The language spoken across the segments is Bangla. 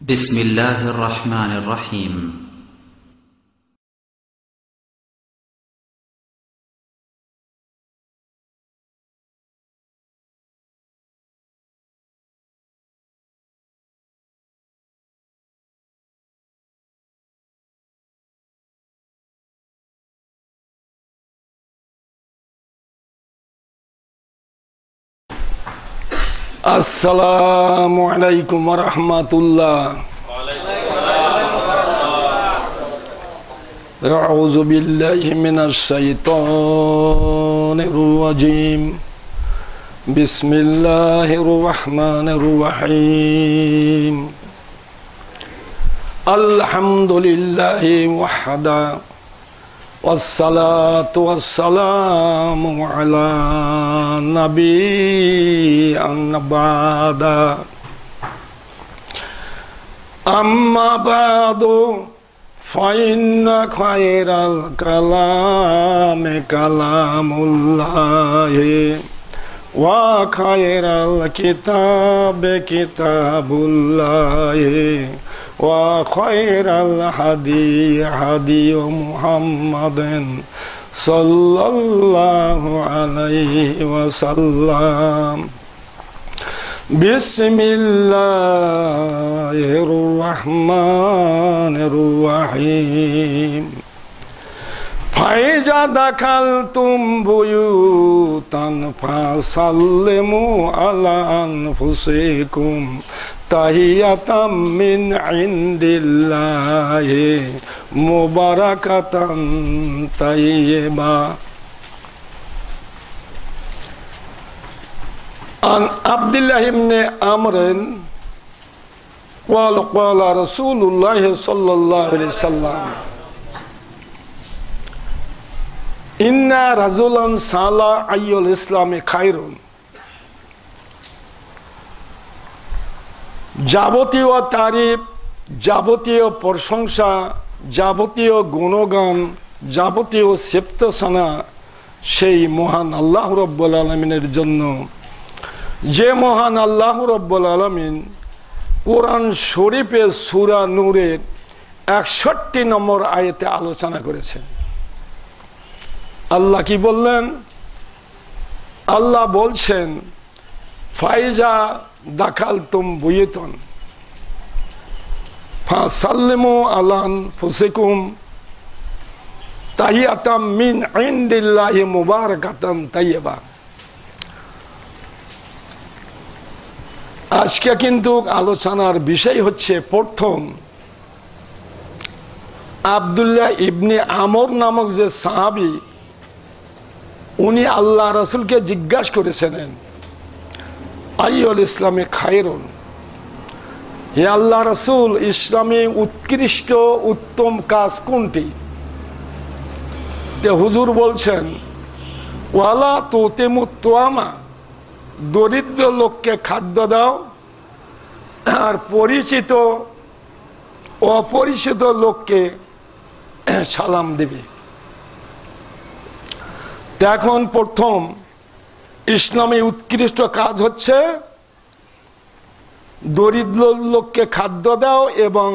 بسم الله الرحمن الرحيم আসসালামু আলাইকুম ওয়া রাহমাতুল্লাহ। আউযু বিল্লাহি মিনাশ শাইতানির রাজীম। বিসমিল্লাহির রহমানির রহিম। আলহামদুলিল্লাহি ওয়াহদা والصلاة والسلام على نبي بعد أما بعد فإن خير الكلام كلام الله وخير الكتاب كتاب الله وخير الهدي هدي محمد صلى الله عليه وسلم. بسم الله الرحمن الرحيم. فإذا دخلتم بيوتا فسلموا على أنفسكم تحية من عند الله مباركة طيبة. عن عبد الله بن عمرو قال قال رسول الله صلى الله عليه وسلم إن رجلا سأل أي الإسلام خير. যাবতীয় তারিফ, যাবতীয় প্রশংসা, যাবতীয় গুণগান, যাবতীয় সেপ্তসানা সেই মহান আল্লাহ রব্বুল আলামিনের জন্য, যে মহান আল্লাহ রব্বুল আলামিন কোরআন শরীফে সূরা নূরের ৬১ নম্বর আয়াতে আলোচনা করেছেন। আল্লাহ কি বললেন? আল্লাহ বলছেন ফাইজা দাখালতুম বুয়ুতান ফাসাল্লিমু আলা আনফুসিকুম তাহিয়াতাম মিন ইনদিল্লাহি মুবারাকাতান তাইয়্যিবা। আজকে কিন্তু আলোচনার বিষয় হচ্ছে প্রথম আব্দুল্লাহ ইবনে আমর নামক যে সাহাবী, উনি আল্লাহ রাসূলকে জিজ্ঞাসা করেছিলেন আইয়ুল ইসলামে খায়রুন, হে আল্লাহ রাসূল, ইসলামে উৎকৃষ্ট উত্তম কাজ কোনটি? তে হুজুর বলছেন ওয়ালা তুতিমুত তুআমা, দরিদ্র লোককে খাদ্য দাও আর পরিচিত অপরিচিত লোককে সালাম দিবে। এখন প্রথম ইসলামে উৎকৃষ্ট কাজ হচ্ছে দরিদ্র লোককে খাদ্য দাও এবং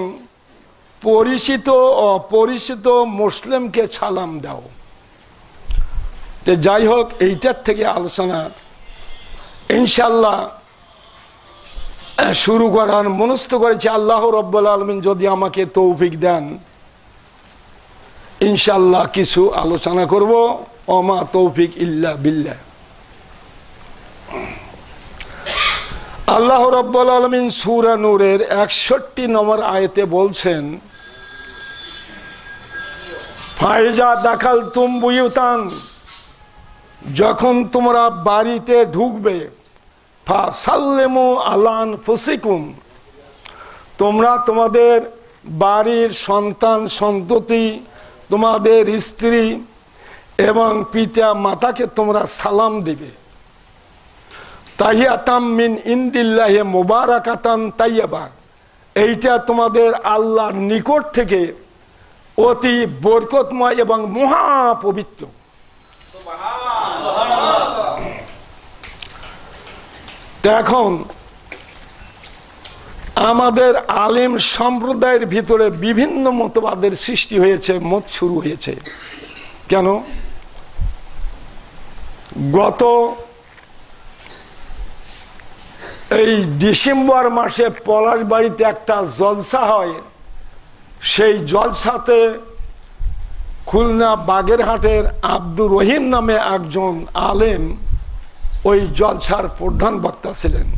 পরিচিত অপরিচিত মুসলিমকে সালাম দাও। তো যাই হোক, এইটার থেকে আলোচনা ইনশাল্লাহ শুরু করার মনস্থ করেছি। আল্লাহ রব্বুল আলামিন যদি আমাকে তৌফিক দেন, ইনশাল্লাহ কিছু আলোচনা করব। ওমা তৌফিক ইল্লা বিল্লাহ। আল্লাহ রাব্বুল আলামিন সূরা নূরের ৬১ নম্বর আয়াতে বলছেন ফাইজা দাখালতুম বুয়ুতান, যখন তোমরা বাড়িতে ঢুকবে, ফাসাল্লিমু আলা আনফুসিকুম, তোমরা তোমাদের বাড়ির সন্তান সন্ততি, তোমাদের স্ত্রী এবং পিতা মাতাকে তোমরা সালাম দিবে। তাহিয়াতাম মিন ইনদিল্লাহি মুবারাকাতান তাইয়্যিবা, এইটা তোমাদের আল্লাহর নিকট থেকে অতি বরকতময় এবং মহা পবিত্র। সুবহানাল্লাহ। এখন আমাদের আলেম সম্প্রদায়ের ভিতরে বিভিন্ন মতবাদের সৃষ্টি হয়েছে, মত শুরু হয়েছে। কেন? গত এই ডিসেম্বর মাসে পলাশবাড়িতে একটা জলসা হয়, সেই জলসাতে খুলনা বাগেরহাটের আব্দুর রহিম নামে একজন আলেম ওই জলসার প্রধান বক্তা ছিলেন।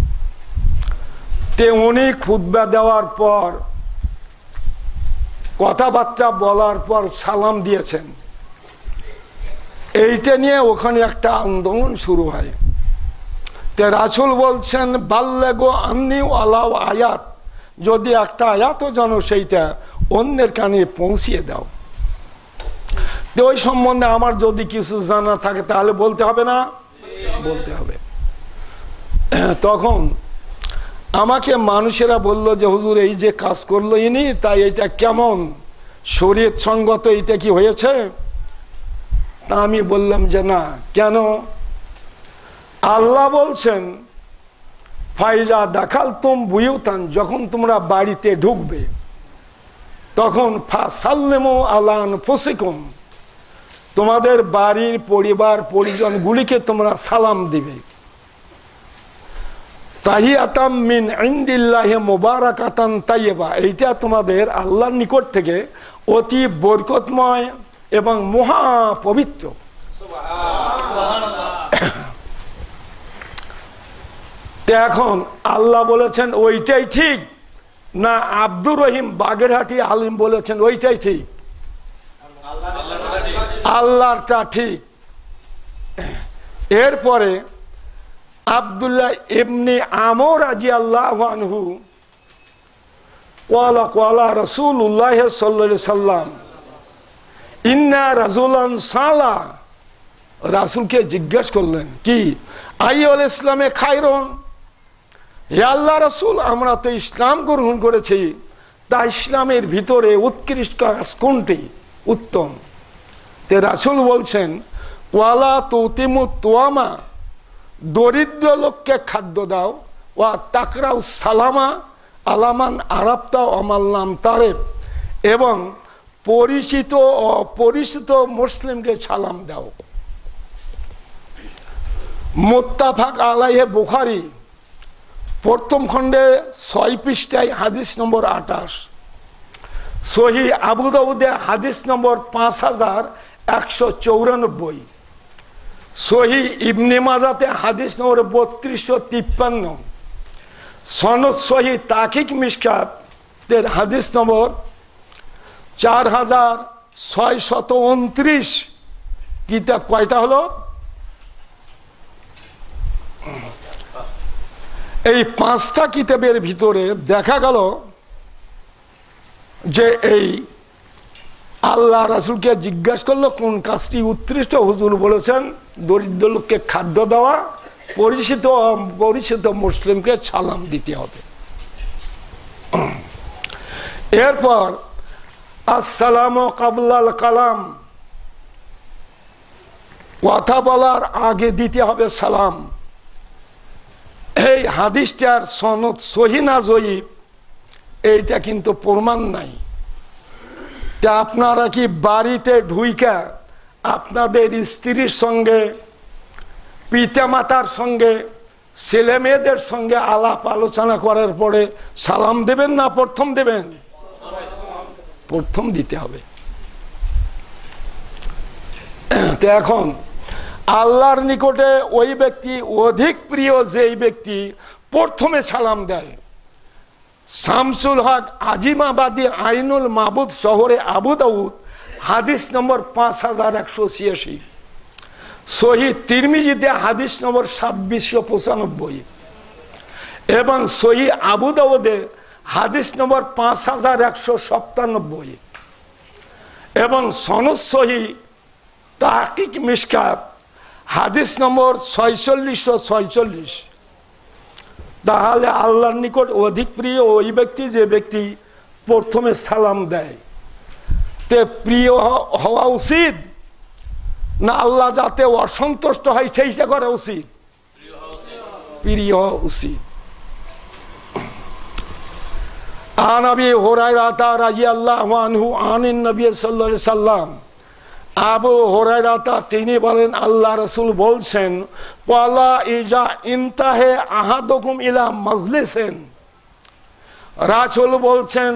তে উনি খুতবা দেওয়ার পর, কথাবার্তা বলার পর সালাম দিয়েছেন। এইটা নিয়ে ওখানে একটা আন্দোলন শুরু হয়। তে রাসূল বলছেন, বাল্লাগো আন্নি আলাও আয়াত, যদি একটা আয়াতও জানো সেইটা অন্যের কানে পৌঁছিয়ে দাও। তো ওই সম্বন্ধে আমার যদি কিছু জানা থাকে তাহলে বলতে হবে না? বলতে হবে। তখন আমাকে মানুষেরা বলল যে হুজুর এই যে কাজ করলো ইনি, তাই এটা কেমন শরীয়ত সঙ্গত, এটা কি হয়েছে? তা আমি বললাম যে না। কেন? আল্লাহ বলছেন, ফাইজা দেখাল তুম বুয়ুতান, যখন তোমরা বাড়িতে ঢুকবে তখন ফাসাল্লিমু আলা আনফুসিকুম, তোমাদের বাড়ির পরিবার পরিজনগুলিকে তোমরা সালাম দিবে। তাহিয়াতাম মিন ইনদিল্লাহি মুবারাকাতান তাইয়্যিবা, এইটা তোমাদের আল্লাহর নিকট থেকে অতি বরকতময় এবং মহা পবিত্র। এখন আল্লাহ বলেছেন ওইটাই ঠিক, না আব্দুর রহিম বাগেরহাটি আলিম বলেছেন ওইটাই ঠিক? আল্লাহরটা ঠিক। এরপরে আব্দুল্লাহ ইবনে আমর রাদিয়াল্লাহু আনহু ক্বালা রাসূলুল্লাহ সাল্লাল্লাহু আলাইহি সাল্লাম ইন্না রাজুলান সালা, রাসূলকে জিজ্ঞাসা করলেন কি, আইয়ুল ইসলামে খায়রুন, হে আল্লাহ রাসূল, আমরা তো ইসলাম গ্রহণ করেছি, তা ইসলামের ভিতরে উৎকৃষ্ট কাজ কোনটি, উত্তম? তে রাসূল বলছেন, ওয়ালা তুতিমু তুয়ামা, দরিদ্র লোককে খাদ্য দাও, ওয়া তাকরাউ সালামা আলামান আরাফতা অমাল্লাম তারেফ, এবং পরিচিত অপরিচিত মুসলিমকে সালাম দাও। মুত্তাফাক আলাইহে, বুখারী প্রথম খণ্ডে 6 পৃষ্ঠায় হাদিস নম্বর 28, সহিহ আবু দাউদে হাদিস নম্বর 5194, সহিহ ইবনে মাজাতে হাদিস নম্বর 3253, সনদ সহিহ তাকিক মিশকাতের হাদিস নম্বর 4629। কিতাব কয়টা হলো? এই 5টা কিতাবের ভিতরে দেখা গেল যে এই আল্লাহ রাসূলকে জিজ্ঞাসা করলো কোন কাজটি উৎকৃষ্ট, হুজুর বলেছেন দরিদ্র লোককে খাদ্য দেওয়া, পরিচিত মুসলিমকে সালাম দিতে হবে। এরপর আসসালামু কাবলাল কালাম, কথা বলার আগে দিতে হবে সালাম। এই হাদিসটার সনদ সহিহ না জয়ীফ এইটা কিন্তু প্রমাণ নাই। তা আপনারা কি বাড়িতে ঢুইকা আপনাদের স্ত্রীর সঙ্গে, পিতা মাতার সঙ্গে, ছেলে মেয়েদের সঙ্গে আলাপ আলোচনা করার পরে সালাম দেবেন না প্রথম দেবেন? প্রথম দিতে হবে। তো এখন আল্লাহর নিকটে ওই ব্যক্তি অধিক প্রিয় যেই ব্যক্তি প্রথমে সালাম দেয়। শামসুল হক আজিমাবাদী আইনুল মাবুদ শহরে আবু দাউদ হাদিস নম্বর 5186, সহিহ তিরমিজিতে হাদিস নম্বর 2695 এবং সহিহ আবু দাউদে হাদিস নম্বর 5197 এবং সনদ সহিহ তাহকিক মিশকাত হাদিস নম্বর 4646। তাহলে আল্লাহর নিকট অধিক প্রিয় ওই ব্যক্তি যে ব্যক্তি প্রথমে সালাম দেয়। তে প্রিয় হওয়া উচিত না আল্লাহ যাতে অসন্তুষ্ট হয় সেইটা করা উচিত? প্রিয় হওয়া উচিত। আন আবি হুরায়রা রাদিয়াল্লাহু আনহু আনিন নবী সাল্লাল্লাহু আলাইহি সাল্লাম, আবু হুরায়রা তিনি বলেন আল্লাহ রাসূল বলছেন, ওয়ালা ইজা ইনতাহে আহাদুকুম ইলা মাজলিসিন, রাসূল বলছেন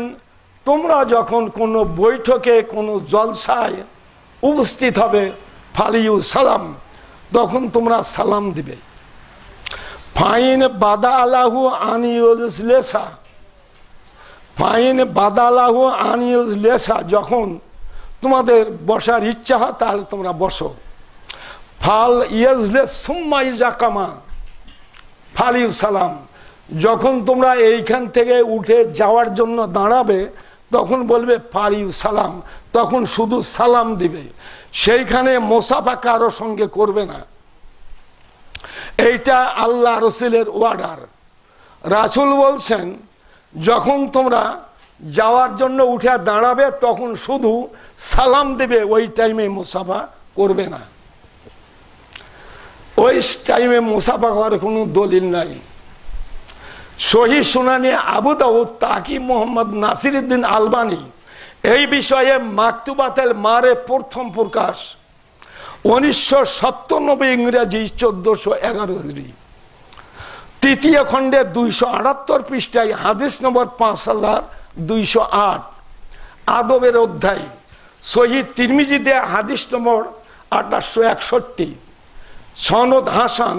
তোমরা যখন কোনো বৈঠকে কোনো জলসায় উপস্থিত হবে, ফালিউ সালাম, তখন তোমরা সালাম দিবে। ফাইন বাদা আলাহু আনিউজলেসা, ফাইন বাদা আলাহু আনিউজলেসা, যখন তোমাদের বসার ইচ্ছা হয় তাহলে তোমরা বসো। ফাল ইয়াজলে সুম্মা ইজা কামা ফালিউ সালাম, যখন তোমরা এইখান থেকে উঠে যাওয়ার জন্য দাঁড়াবে তখন বলবে ফালিউ সালাম, তখন শুধু সালাম দিবে, সেইখানে মোসাফা কারো সঙ্গে করবে না। এইটা আল্লাহ রসুলের অর্ডার। রাসূল বলছেন যখন তোমরা যাওয়ার জন্য উঠে দাঁড়াবে তখন শুধু সালাম দেবে, ওই টাইমে মুসাফা করবে না। ওই টাইমে মুসাফা করার কোনো দলিল নাই। সহিহ সুনানে আবু দাউদ তাকিব মোহাম্মদ নাসিরউদ্দিন আলবানী এই বিষয়ে মাকতুবাতেল মারে প্রথম প্রকাশ 1997 ইংরেজি 1411 হিজরি, তৃতীয় খণ্ডে 278 পৃষ্ঠায় হাদিস নম্বর 5208, আদবের অধ্যায়, সহিহ তিরমিজিতে হাদিস নম্বর 1861, সনদ হাসান,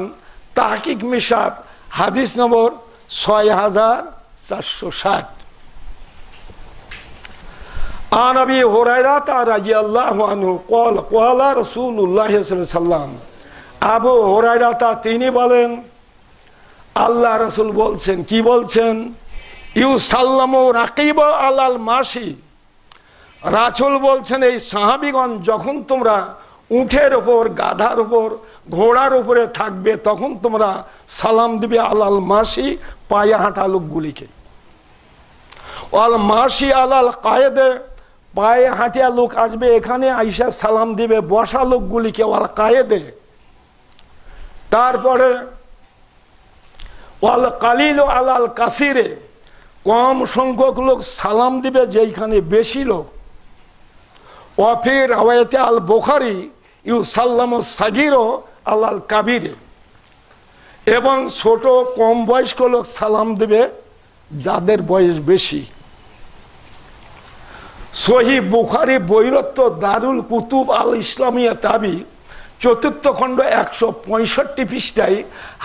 তাহকিক মিশাত হাদিস নম্বর 6460। আন আবি হুরায়রা রাদিয়াল্লাহু আনহু ক্বাল ক্বালা রাসূলুল্লাহ সাল্লাল্লাহু আলাইহি ওয়াসাল্লাম, আবু হুরায়রা তিনি বলেন আল্লাহ রাসূল বলছেন, কি বলছেন, ইউসাল্লামু রাকিব আলাল মাশি, রাসূল বলছেন এই সাহাবীগণ যখন তোমরা উটের উপর, গাধার উপর, ঘোড়ার উপরে থাকবে তখন তোমরা সালাম দিবে আলাল মাশি, পায়ে হাঁটা লোকগুলিকে, আল মাশি আলাল কায়েদে, পায়ে হাঁটিয়া লোক আসবে এখানে আইসা সালাম দিবে বসা লোকগুলিকে, আল কায়েদে। তারপরে ওয়াল কালিল আলাল কাসিরে, কম সংখ্যক লোক সালাম দিবে যেখানে বেশি লোক। ওয়াফির রাওয়ায়াতে আল বুখারী ইউসাল্লামু সাগীরু আলাল কাবীরে, এবং ছোট কম বয়স্ক লোক সালাম দিবে যাদের বয়স বেশি। সহিহ বুখারী বৈরত্ব দারুল কুতুব আল ইসলামিয়া তাবি 4th খণ্ড 165 পৃষ্ঠায়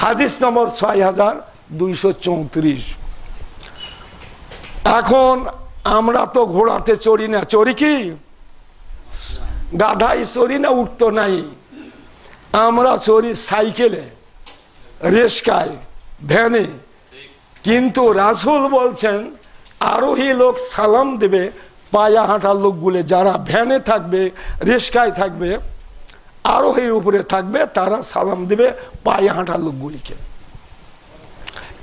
হাদিস নম্বর 6234। এখন আমরা তো ঘোড়াতে চড়ি না, চড়ি কি গাধাই চড়ি না, উঠতো নাই, আমরা চড়ি সাইকেলে, রিক্সায়, ভ্যানে। কিন্তু রাসূল বলছেন আরোহী লোক সালাম দেবে পায়া হাঁটার লোকগুলো, যারা ভ্যানে থাকবে, রিক্সায় থাকবে, আরোহীর উপরে থাকবে, তারা সালাম দেবে পায়ে হাঁটার লোকগুলিকে।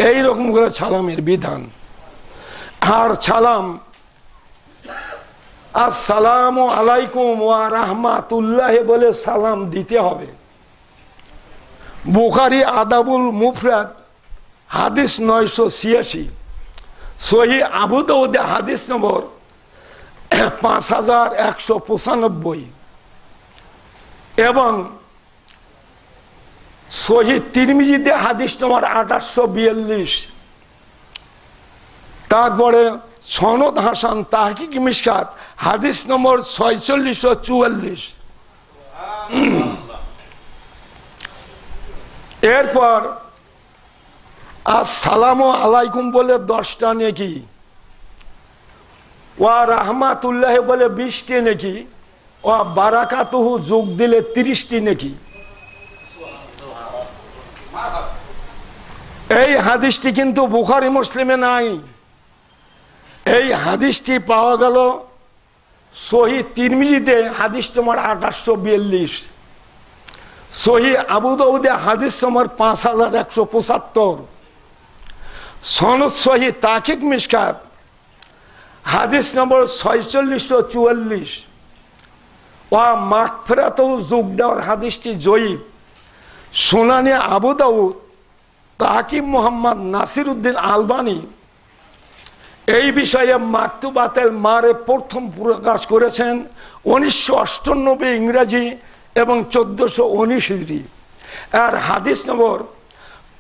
এইরকম করে সালামের বিধান। আর সালাম আসসালামু আলাইকুম ওয়া রাহমাতুল্লাহ বলে সালাম দিতে হবে। বুখারী আদাবুল মুফরাদ হাদিস 986, সহিহ আবু দাউদ হাদিস নম্বর 5195, এবং সহিহ তিরমিজিতে হাদিস নম্বর 2842। তারপরে সনদ হাসান, তাহকিক মিশকাত হাদিস নম্বর 4644। এরপর আসসালামু আলাইকুম বলে 10টা নেকি, ওয়া রাহমাতুল্লাহ বলে 20টি নেকি, ওয়া বারাকাতুহু যোগ দিলে 30টি নেকি। এই হাদিসটি কিন্তু বুখারী মুসলিমে নাই। এই হাদিসটি পাওয়া গেল সহিহ তিরমিজিতে হাদিস নম্বর 2842, সহিহ আবু দাউদে হাদিস নম্বর 5175, সনদ সহিহ তাহকিক মিশকাত হাদিস নম্বর 4644, ওয়া মাগফিরাতুহু যোগ দেওয়ার হাদিসটি জয়ীফ। সুনানে আবু দাউদ তাকিব মোহাম্মদ নাসিরউদ্দিন আলবানী এই বিষয়ে মাকতুবাতেল মারে প্রথম প্রকাশ করেছেন 1998 ইংরেজি এবং 1419 হিজরি। আর হাদিস নম্বর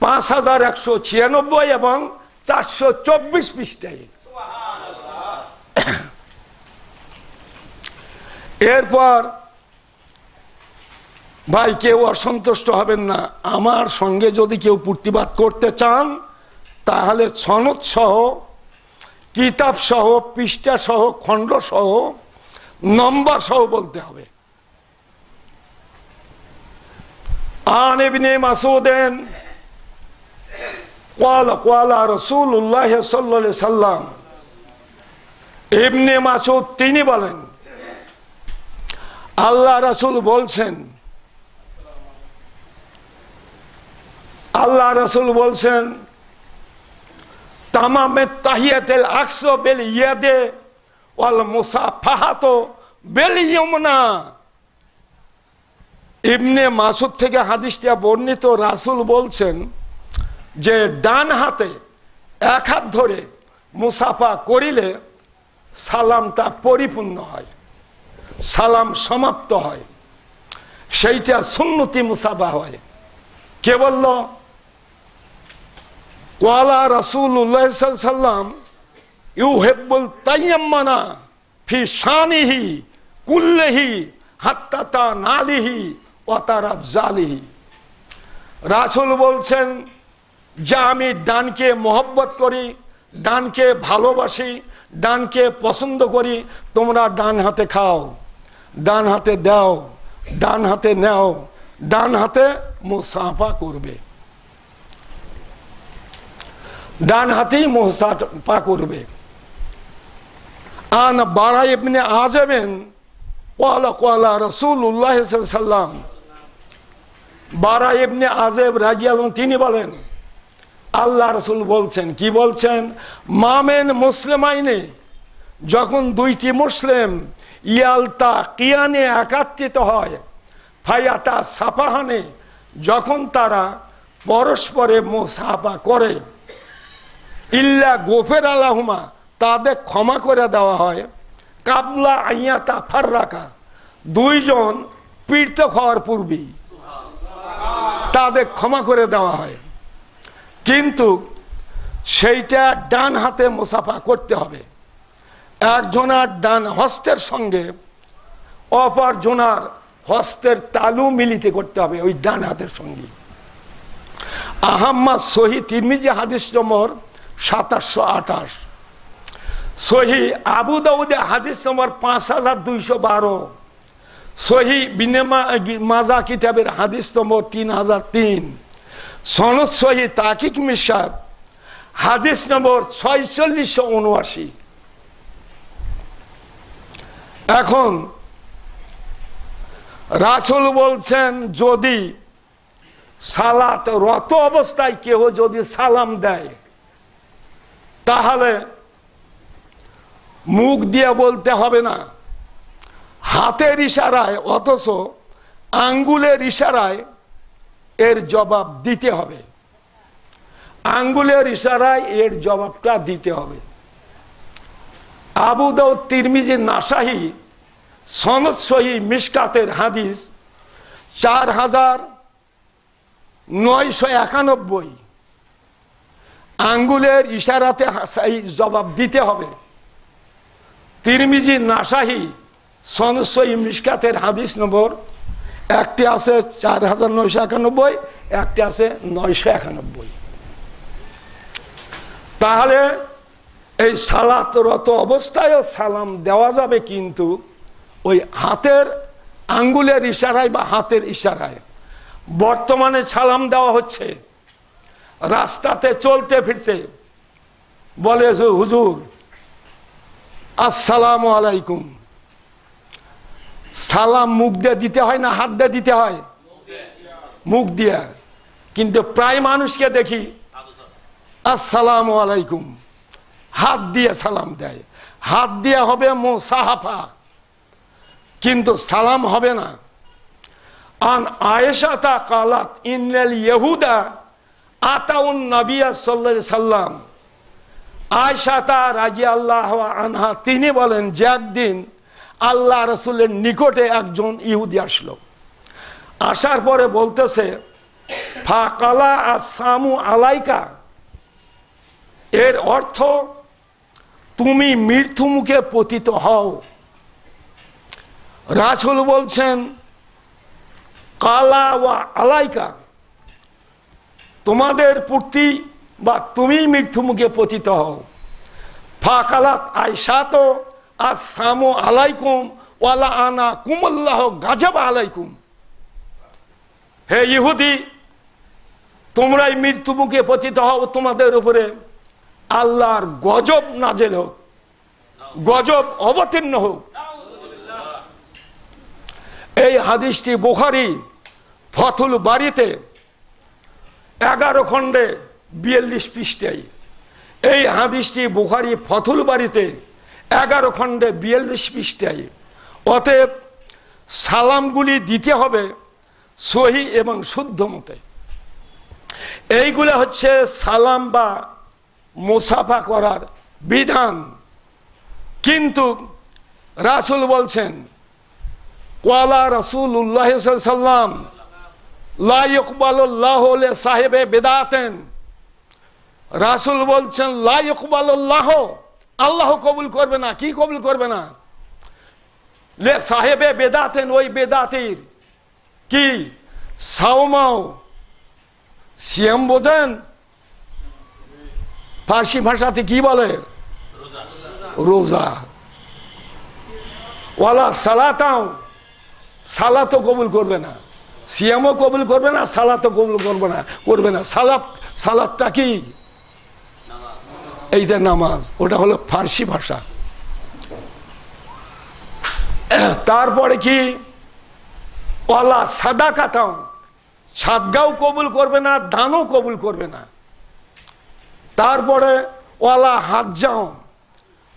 5196 এবং 424 পৃষ্ঠায়। এরপর ভাই কেউ অসন্তুষ্ট হবেন না, আমার সঙ্গে যদি কেউ প্রতিবাদ করতে চান তাহলে সনদ সহ, কিতাব সহ, পৃষ্ঠা সহ, খণ্ড সহ, নম্বর সহ বলতে হবে। আন ইবনে মাসউদিন ক্বালা রাসূলুল্লাহ সাল্লাল্লাহু আলাইহি সাল্লাম, ইবনে মাসউদ তিনি বলেন আল্লাহ রাসূল বলছেন, আল্লাহ রাসূল বলছেন তামামে তাহিয়াতুল আকসা বিল ইয়াদে ওয়াল মুসাফাহাতু বিল ইয়ামনা। ইবনে মাসউদ থেকে হাদিসটা বর্ণিত, রাসূল বলছেন যে ডান হাতে এক হাত ধরে মুসাফা করিলে সালামটা পরিপূর্ণ হয়, সালাম সমাপ্ত হয়, সেইটা সুন্নতি মুসাফা হয়। কে বলল? ওয়ালা রাসূলুল্লাহ সাল্লাল্লাহু আলাইহি সাল্লাম ইউহিব্বুল তায়াম্মানা ফি শানিহি কুল্লিহি হাত্তা তানালিহি ওয়া তারাজ্জালিহি। রাসূল বলছেন যে আমি ডানকে মহব্বত করি, ডানকে ভালোবাসি, ডানকে পছন্দ করি। তোমরা ডান হাতে খাও, ডান হাতে দাও, ডান হাতে নাও, ডান হাতে মুসাফা করবে, ডান হাতেই মুসাফা করবে। আন বারা ইবনে আযিম ক্বালা রাসূলুল্লাহ সাল্লাল্লাহু আলাইহি সাল্লাম, বারা ইবনে আযিম রাদিয়াল্লাহু আনহু তিনি বলেন আল্লাহ রাসূল বলছেন, কি বলছেন? মামেন মুসলিমাইনে, যখন দুইটি মুসলিম ইয়ালতা কিয়ানে একাত্রিত হয়, ফায়াতা সাফাহানে, যখন তারা পরস্পরে মুসাফা করে, ইল্লা গোফের আলাহুমা, তাদের ক্ষমা করে দেওয়া হয়, কাবলা আইয়াতা ফাররাকা, দুইজন পৃথক হওয়ার পূর্বেই তাদের ক্ষমা করে দেওয়া হয়। কিন্তু সেইটা ডান হাতে মুসাফা করতে হবে। একজনার ডান হস্তের সঙ্গে অপর জনার হস্তের তালু মিলিত করতে হবে ওই ডান হাতের সঙ্গে। আহম্মদ সহি তিরমিজি হাদিস নম্বর 2728, সহি আবু দাউদে হাদিস নম্বর 5212, সহি ইবনে মাজা কিতাবের হাদিস নম্বর 3003, সনদ সহি তাকিক মিশকাত হাদিস নম্বর 4679। এখন রাসূল বলছেন যদি সালাত রত অবস্থায় কেউ যদি সালাম দেয় তাহলে মুখ দিয়ে বলতে হবে না, হাতের ইশারায়, অথচ আঙ্গুলের ইশারায় এর জবাব দিতে হবে, আঙ্গুলের ইশারায় এর জবাবটা দিতে হবে। আবু দাউদ, তিরমিজি, নাসাই, সনদ সহি মিশকাতের হাদিস 4991, আঙ্গুলের ইশারাতে জবাব দিতে হবে। তিরমিজি, নাসাই, সনদ সহি মিশকাতের হাদিস নম্বর, একটি আছে 4991, একটি আছে 991। তাহলে এই সালাতরত অবস্থায়ও সালাম দেওয়া যাবে, কিন্তু ওই হাতের আঙ্গুলের ইশারায় বা হাতের ইশারায়। বর্তমানে সালাম দেওয়া হচ্ছে রাস্তাতে চলতে ফিরতে, বলে হুজুর আসসালামু আলাইকুম, সালাম মুখ দিয়ে দিতে হয় না হাত দিয়ে দিতে হয়? মুখ দিয়ে। কিন্তু প্রায় মানুষকে দেখি আসসালামু আলাইকুম হাত দিয়ে সালাম দেয়, হাত দিয়ে হবে মুসাফা, কিন্তু সালাম হবে না। আন আয়েশা তা কালাত ইন্নাল ইহুদা আতাউন নবিয়া সাল্লাল্লাহু আলাইহি সাল্লাম, আয়েশা রাদিয়াল্লাহু আনহা তিনি বলেন যে একদিন আল্লাহ রাসূলের নিকটে একজন ইহুদি আসলো, আসার পরে বলতেছে ফাকালা আসসামু আলাইকা, এর অর্থ তুমি মৃত্যু মুখে পতিত হও। রাসূল বলছেন কালা ওয়া আলাইকা, তোমাদের প্রতি বা তুমি মৃত্যু মুখে পতিত হও। ফাকালাত আয়েশা তো আসসামু আলাইকুম ওয়ালা আনা কুমুল্লাহ গাজব আলাইকুম, হে ইহুদি তোমরাই মৃত্যু মুখে পতিত হও, তোমাদের উপরে আল্লাহর গজব নাজেল হোক, গজব অবতীর্ণ হোক। এই হাদিসটি বুখারী ফতুল বারীতে 11 খণ্ডে 42 পৃষ্ঠায়, এই হাদিসটি বুখারী ফতুল বারীতে 11 খণ্ডে 42 পৃষ্ঠায়। অতএব সালামগুলি দিতে হবে সহি এবং শুদ্ধ মতে। এইগুলো হচ্ছে সালাম বা মুসাফা করার বিধান। কিন্তু রাসূল বলছেন ওয়ালা রাসূলুল্লাহ সাল্লাল্লাহু আলাইহি ওয়াসাল্লাম লা ইকবালুল্লাহু লি সাহিবে বিদআতিন, রাসূল বলছেন লা ইকবালুল্লাহ, আল্লাহ কবুল করবে না। কি কবুল করবে না? লে সাহেবে বেদাতেন, ওই বেদাতির কি সাওমাও, সিয়াম বোঝেন? ফার্সি ভাষাতে কি বলে? রোজা। ওয়ালা সালাতাও, সালাতও কবুল করবে না, সিয়ামও কবুল করবে না, সালাতও কবুল করবে না। সালাতটা কি? এইটা নামাজ, ওটা হলো ফার্সি ভাষা। তারপরে কি? ওয়ালা সাদাকাতাও, সাদগাও কবুল করবে না, দানও কবুল করবে না। তারপরে ওয়ালা হাজ্জাও,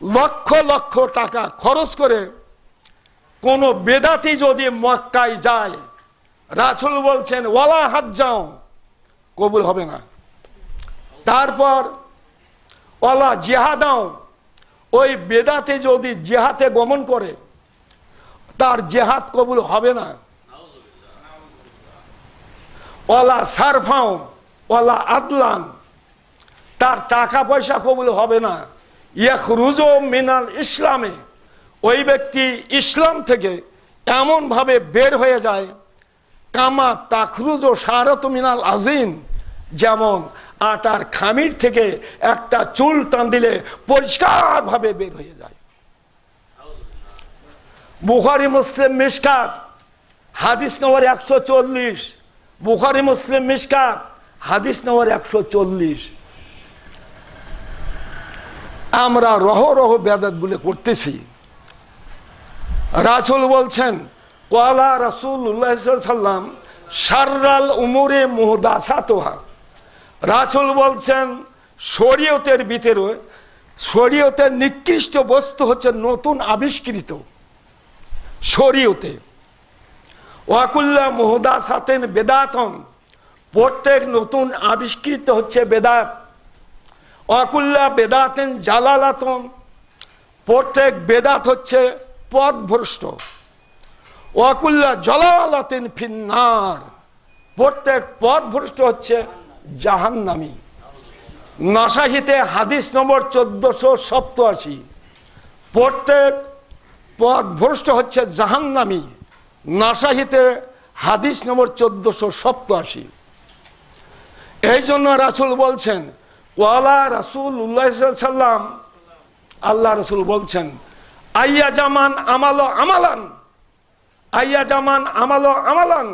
লক্ষ লক্ষ টাকা খরচ করে কোন বেদাতি যদি মক্কায় যায়, রাসূল বলছেন ওয়ালা হাজ্জাও, কবুল হবে না। তারপর ওয়ালা জিহাদাও, ওই বেদাতে যদি জিহাদে গমন করে তার জিহাদ কবুল হবে না। ওয়ালা সারফাও ওয়ালা আদলান, তার টাকা পয়সা কবুল হবে না। ইয়াখরুজু মিনাল ইসলামে, ওই ব্যক্তি ইসলাম থেকে এমন ভাবে বের হয়ে যায় কামা তাখরুজু শারাতু মিনাল আজিন, যেমন আটার খামির থেকে একটা চুল টান দিলে পরিষ্কার ভাবে বের হয়ে যায়। বুখারী মুসলিম মিশকাত হাদিস নম্বর 140, বুখারী মুসলিম মিশকাত হাদিস নম্বর 140। আমরা রহ বেদাত গুলো করতেছি। রাসূল বলছেন ওয়ালা রাসূলুল্লাহ সাল্লাল্লাহু আলাইহি ওয়াসাল্লাম শাররাল উমুরে মুহদাসাতুহা, রাসূল বলছেন শরীয়তের ভিতরে, শরীয়তের নিকৃষ্ট বস্তু হচ্ছে নতুন আবিষ্কৃত শরীয়তে। ওয়াকুল্লা মুহদাসাতিন বেদাতুন, প্রত্যেক নতুন আবিষ্কৃত হচ্ছে বেদাত। ওয়াকুল্লা বেদাতিন জালালাতুন, প্রত্যেক বেদাত হচ্ছে পথভ্রষ্ট। ওয়াকুল্লা জালালাতিন ফিন্নার, প্রত্যেক পথভ্রষ্ট হচ্ছে জাহান্নামী। নাসাহিতে হাদিস নম্বর 1487, প্রত্যেক পথভ্রষ্ট হচ্ছে জাহান্নামী। নাসাহিতে হাদিস নম্বর 1487। এই জন্য রাসূল বলছেন ওয়ালা রাসূলুল্লাহ সাল্লাল্লাহু আলাইহি ওয়াসাল্লাম, আল্লাহ রাসূল বলছেন আইয়া জামান আমালো আমালান, আইয়া জামান আমালো আমালান,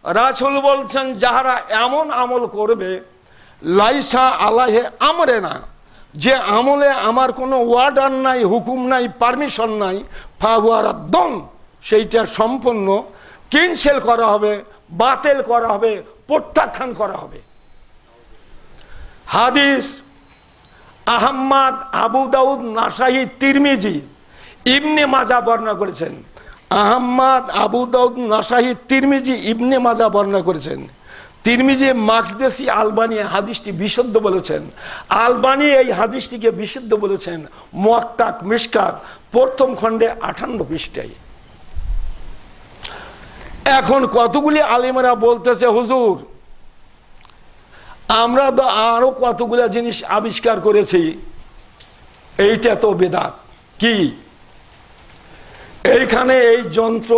রাসূল বলছেন যাহারা এমন আমল করবে লাইসা আলাইহি আমরেনা, যে আমলে আমার কোনো ওয়ার্ডার নাই, হুকুম নাই, পারমিশন নাই, ফাহুয়া রাদ্দুন, সেইটা সম্পূর্ণ ক্যান্সেল করা হবে, বাতিল করা হবে, প্রত্যাখ্যান করা হবে। হাদিস আহমদ, আবু দাউদ, নাসাই, তিরমিজি, ইবনে মাজাহ বর্ণনা করেছেন। আহমদ, আবু দাউদ, নাসাই, তিরমিজি, ইবনে মাজাহ বর্ণনা করেছেন। তিরমিজি মাকদেসি আলবানি হাদিসটি বিশুদ্ধ বলেছেন। আলবানি এই হাদিসটিকে বিশুদ্ধ বলেছেন মুয়াক্কাক মিশকাত প্রথম খণ্ডে 58 পৃষ্ঠায়। এখন কতগুলি আলেমরা বলতেছে হুজুর আমরা তো আরো কতগুলা জিনিস আবিষ্কার করেছি, এইটা তো বেদাত। কি? এইখানে এই যন্ত্র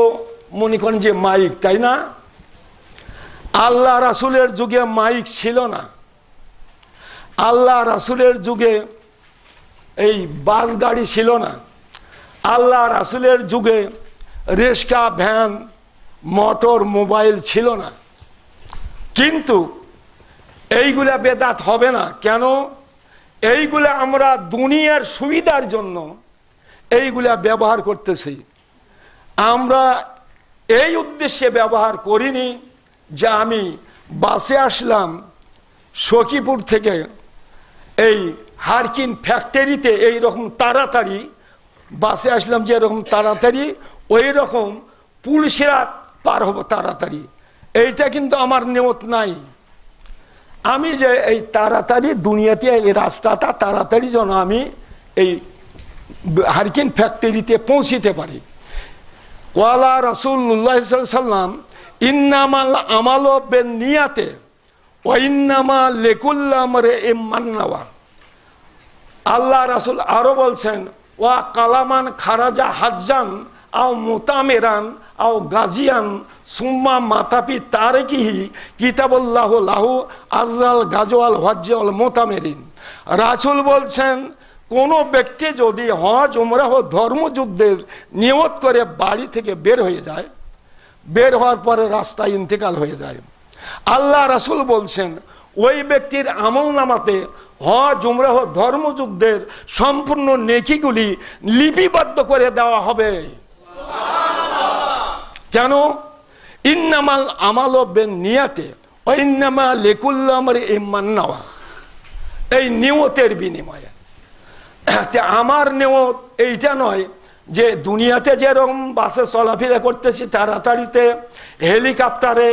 মনে করেন যে মাইক, তাই না? আল্লাহ রাসূলের যুগে মাইক ছিল না। আল্লাহ রাসূলের যুগে এই বাস গাড়ি ছিল না। আল্লাহ রাসূলের যুগে রিক্সা, ভ্যান, মোটর, মোবাইল ছিল না। কিন্তু এইগুলা বেদাত হবে না। কেন? এইগুলা আমরা দুনিয়ার সুবিধার জন্য এইগুলা ব্যবহার করতেছি। আমরা এই উদ্দেশ্যে ব্যবহার করিনি যে আমি বাসে আসলাম সখীপুর থেকে এই হারকিন ফ্যাক্টরিতে এইরকম তাড়াতাড়ি বাসে আসলাম, যে এরকম তাড়াতাড়ি ওই রকম পুলসিরাত পার হবো তাড়াতাড়ি। এইটা কিন্তু আমার নিয়ত নাই। আমি যে এই তাড়াতাড়ি দুনিয়াতে এই রাস্তাটা তাড়াতাড়ি যেন আমি এই হারকিন ফ্যাক্টরিতে পৌঁছিতে পারি। ওয়ালা রাসূলুল্লাহ সাল্লাল্লাহু আলাইহি ওয়াসাল্লাম ইন্নামাল আমালু বিন্নিয়াতি ওয়া ইন্নামা লিকুল্লি আমরিন মা নাওয়া। আল্লাহ রাসূল আরো বলছেন ওয়া কালামান খারাজা হাজ্জান আও মুতামিরান আও গাজিয়ান সুম্মা মাতাপি তারিকিহি কিতাবুল্লাহু লাহু আজরাল গাজওয়াল হজ্জাল মুতামিরিন। রাসূল বলছেন কোন ব্যক্তি যদি হজ উমরাহ ধর্মযুদ্ধের নিয়ত করে বাড়ি থেকে বের হয়ে যায়, বের হওয়ার পরে রাস্তায় ইন্তেকাল হয়ে যায়, আল্লাহ রাসূল বলছেন ওই ব্যক্তির আমলনামাতে হজ উমরাহ ধর্মযুদ্ধের সম্পূর্ণ নেকিগুলি লিপিবদ্ধ করে দেওয়া হবে। কেন? ইন্নামাল আমালু বিন্নিয়াতি ওয়া ইন্নামা লিকুল্লি আমরিন মা নাওয়া। এই নিয়তের বিনিময়ে আমার নিয়ত এইটা নয় যে দুনিয়াতে যেরকম বাসে চলাফেরা করতেছি তাড়াতাড়িতে, হেলিকপ্টারে,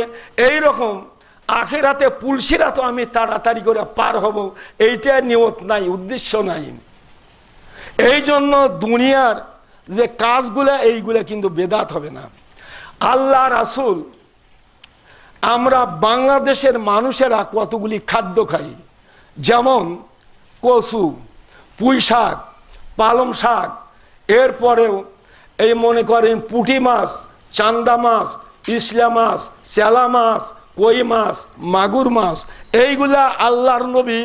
এইরকম আখিরাতে পুলসিরাত আমি তাড়াতাড়ি করে পার হব, এইটা নিয়ত নাই, উদ্দেশ্য নাই। এই জন্য দুনিয়ার যে কাজগুলা এইগুলা কিন্তু বেদাত হবে না। আল্লাহ রাসূল, আমরা বাংলাদেশের মানুষেরা কতগুলি খাদ্য খাই, যেমন কচু, পুঁই শাক, পালং শাক, এরপরেও এই মনে করেন পুঁটি মাছ, চান্দা মাছ, ইসলা মাছ, চেলা মাছ, কই মাছ, মাগুর মাছ, এইগুলা আল্লাহর নবী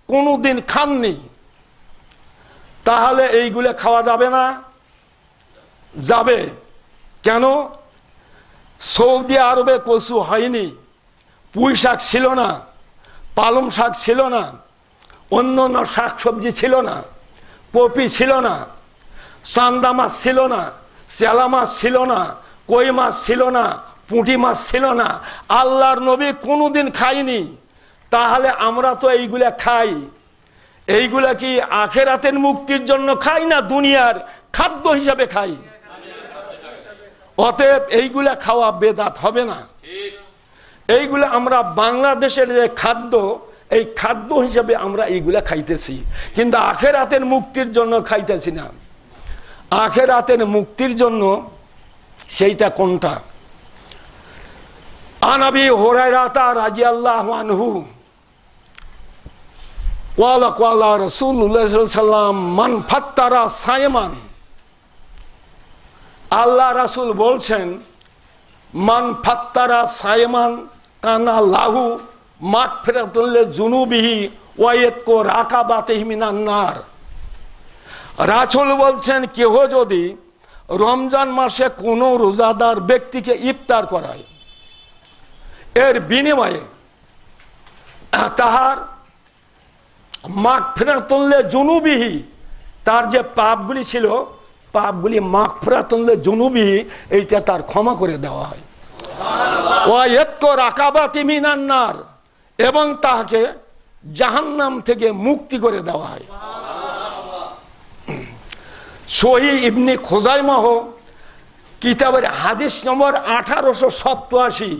কোনোদিন খাননি। তাহলে এইগুলা খাওয়া যাবে না? যাবে। কেন? সৌদি আরবে কচু হয়নি, পুঁই শাক ছিল না, পালং শাক ছিল না, অন্য অন্য শাক সবজি ছিল না, কপি ছিল না, চান্দা মাছ ছিল না, চেলা মাছ ছিল না, কই মাছ ছিল না, পুঁটি মাছ ছিল না। আল্লাহর নবী কোনোদিন খায়নি। তাহলে আমরা তো এইগুলা খাই। এইগুলা কি আখিরাতের মুক্তির জন্য খাই না দুনিয়ার খাদ্য হিসাবে খাই? অতএব এইগুলা খাওয়া বেদাত হবে না। এইগুলা আমরা বাংলাদেশের যে খাদ্য, এই খাদ্য হিসাবে আমরা এইগুলা খাইতেছি, কিন্তু আখিরাতের মুক্তির জন্য খাইতেছি না। আখিরাতের মুক্তির জন্য সেইটা কোনটা? আন আবি হুরায়রা রাদিয়াল্লাহু আনহু ক্বালা ক্বালা রাসূলুল্লাহ সাল্লাল্লাহু আলাইহি ওয়াসাল্লাম মান ফাত্তারা সায়মান। আল্লাহ রাসূল বলছেন মান ফাত্তারা সায়মান কানা লাহু মাগফিরাতুল লিযুনুবিহি ওয়া ইয়াতকু রাকাবাতিহি মিনান নার। রাসূল বলছেন কেহ যদি রমজান মাসে কোনো রোজাদার ব্যক্তিকে ইফতার করায়, এর বিনিময়ে তাহার মাগফিরাতুল লিযুনুবিহি, তার যে পাপগুলি ছিল পাপগুলি মাগফিরাতুল লিযুনুবিহি, এইটা তার ক্ষমা করে দেওয়া হয়। ওয়া ইয়াতকু রাকাবাতি মিনান নার, এবং তাহাকে জাহান্নাম থেকে মুক্তি করে দেওয়া হয়। সহিহ ইবনে খুজাইমাহ কিতাবের হাদিস নম্বর 1887,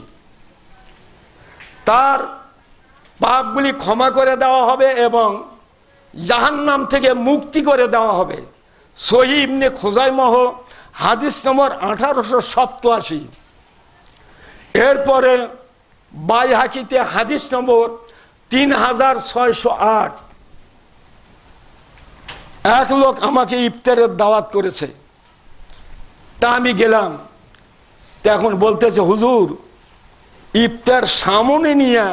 তার পাপগুলি ক্ষমা করে দেওয়া হবে এবং জাহান্নাম থেকে মুক্তি করে দেওয়া হবে। সহিহ ইবনে খুজাইমাহ হাদিস নম্বর 1887। এরপরে বাইহাকিতে হাদিস নম্বর 3608। এক লোক আমাকে ইফতারের দাওয়াত করেছে, তা আমি গেলাম। তা এখন বলতেছে, হুজুর ইফতার সামনে নিয়ে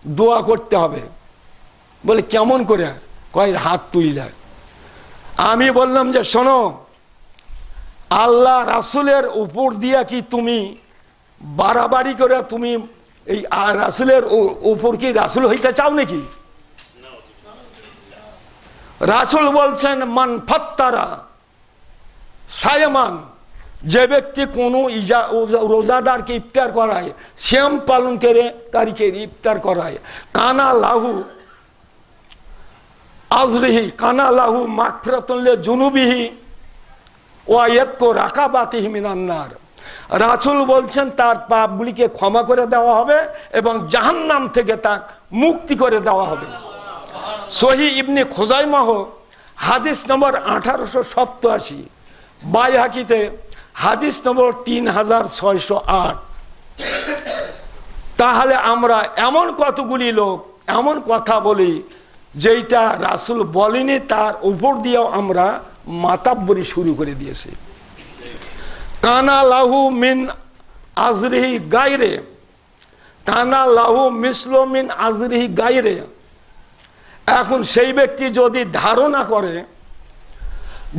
দোয়া করতে হবে। বলে কেমন করে? কয় হাত তুইলা। আমি বললাম যে শোনো, আল্লাহ রাসূলের উপর দিয়া কি তুমি বাড়াবাড়ি করে তুমি এই রাসূলের উপর কি রাসূল হইতে চাও নাকি? রাসূল বলছেন, মান ফাত্তারা সায়মান, যে ব্যক্তি কোনো রোজাদারকে ইফতার করায়, সিয়াম পালন করে কারীকে ইফতার করায়, কানা লাহু আজরিহি কানা লাহু মাগফিরাতুন লিজুনুবিহি ওয়া ইয়াতকু রাকাবাতিহি মিনান নার। রাসূল বলছেন তার পাপগুলিকে ক্ষমা করে দেওয়া হবে এবং জাহান্নাম থেকে তাকে মুক্তি করে দেওয়া হবে। সহিহ ইবনে খুজাইমাহ হাদিস নম্বর 1887, বাইহাকিতে হাদিস নম্বর 3608। তাহলে আমরা এমন কতগুলি লোক এমন কথা বলি যেটা রাসূল বলেনি, তার উপর দিয়েও আমরা মাতাব্বরি শুরু করে দিয়েছি। কানা লাহু মিন আজরিহি গায়রে, কানা লাহু মিসলু মিন আজরিহি গায়রে। এখন সেই ব্যক্তি যদি ধারণা করে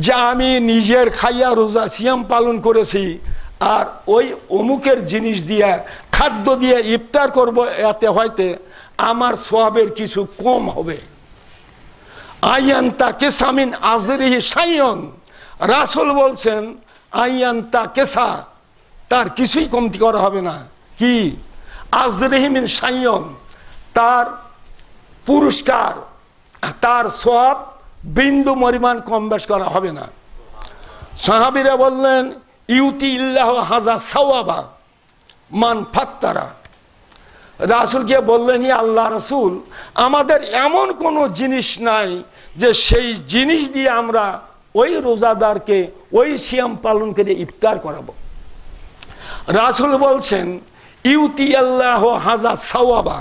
যে আমি নিজের খাইয়া রোজা সিয়াম পালন করেছি আর ওই অমুকের জিনিস দিয়ে খাদ্য দিয়ে ইফতার করব, এতে হয়তো আমার সওয়াবের কিছু কম হবে। আইয়ান্তা কেসামিন আজরিহি সাইয়ন, রাসূল বলছেন আইয়ান্তা কেসা, তার কিছুই কমতি করা হবে না। কি? আজরিহি মিন সাইয়ন, তার পুরস্কার তার সওয়াব বিন্দু পরিমাণ কম বেশ করা হবে না। সাহাবীরা বললেন, ইউতি ইল্লাহু হাজা সাওয়াবা মান ফাত্তারা। রাসূলকে বললেন, আল্লাহ রাসূল, আমাদের এমন কোনো জিনিস নাই যে সেই জিনিস দিয়ে আমরা ওই রোজাদারকে ওই সিয়াম পালন করে ইফতার করাবো। রাসূল বলছেন, ইউতি আল্লাহু হাজা সাওয়াবা।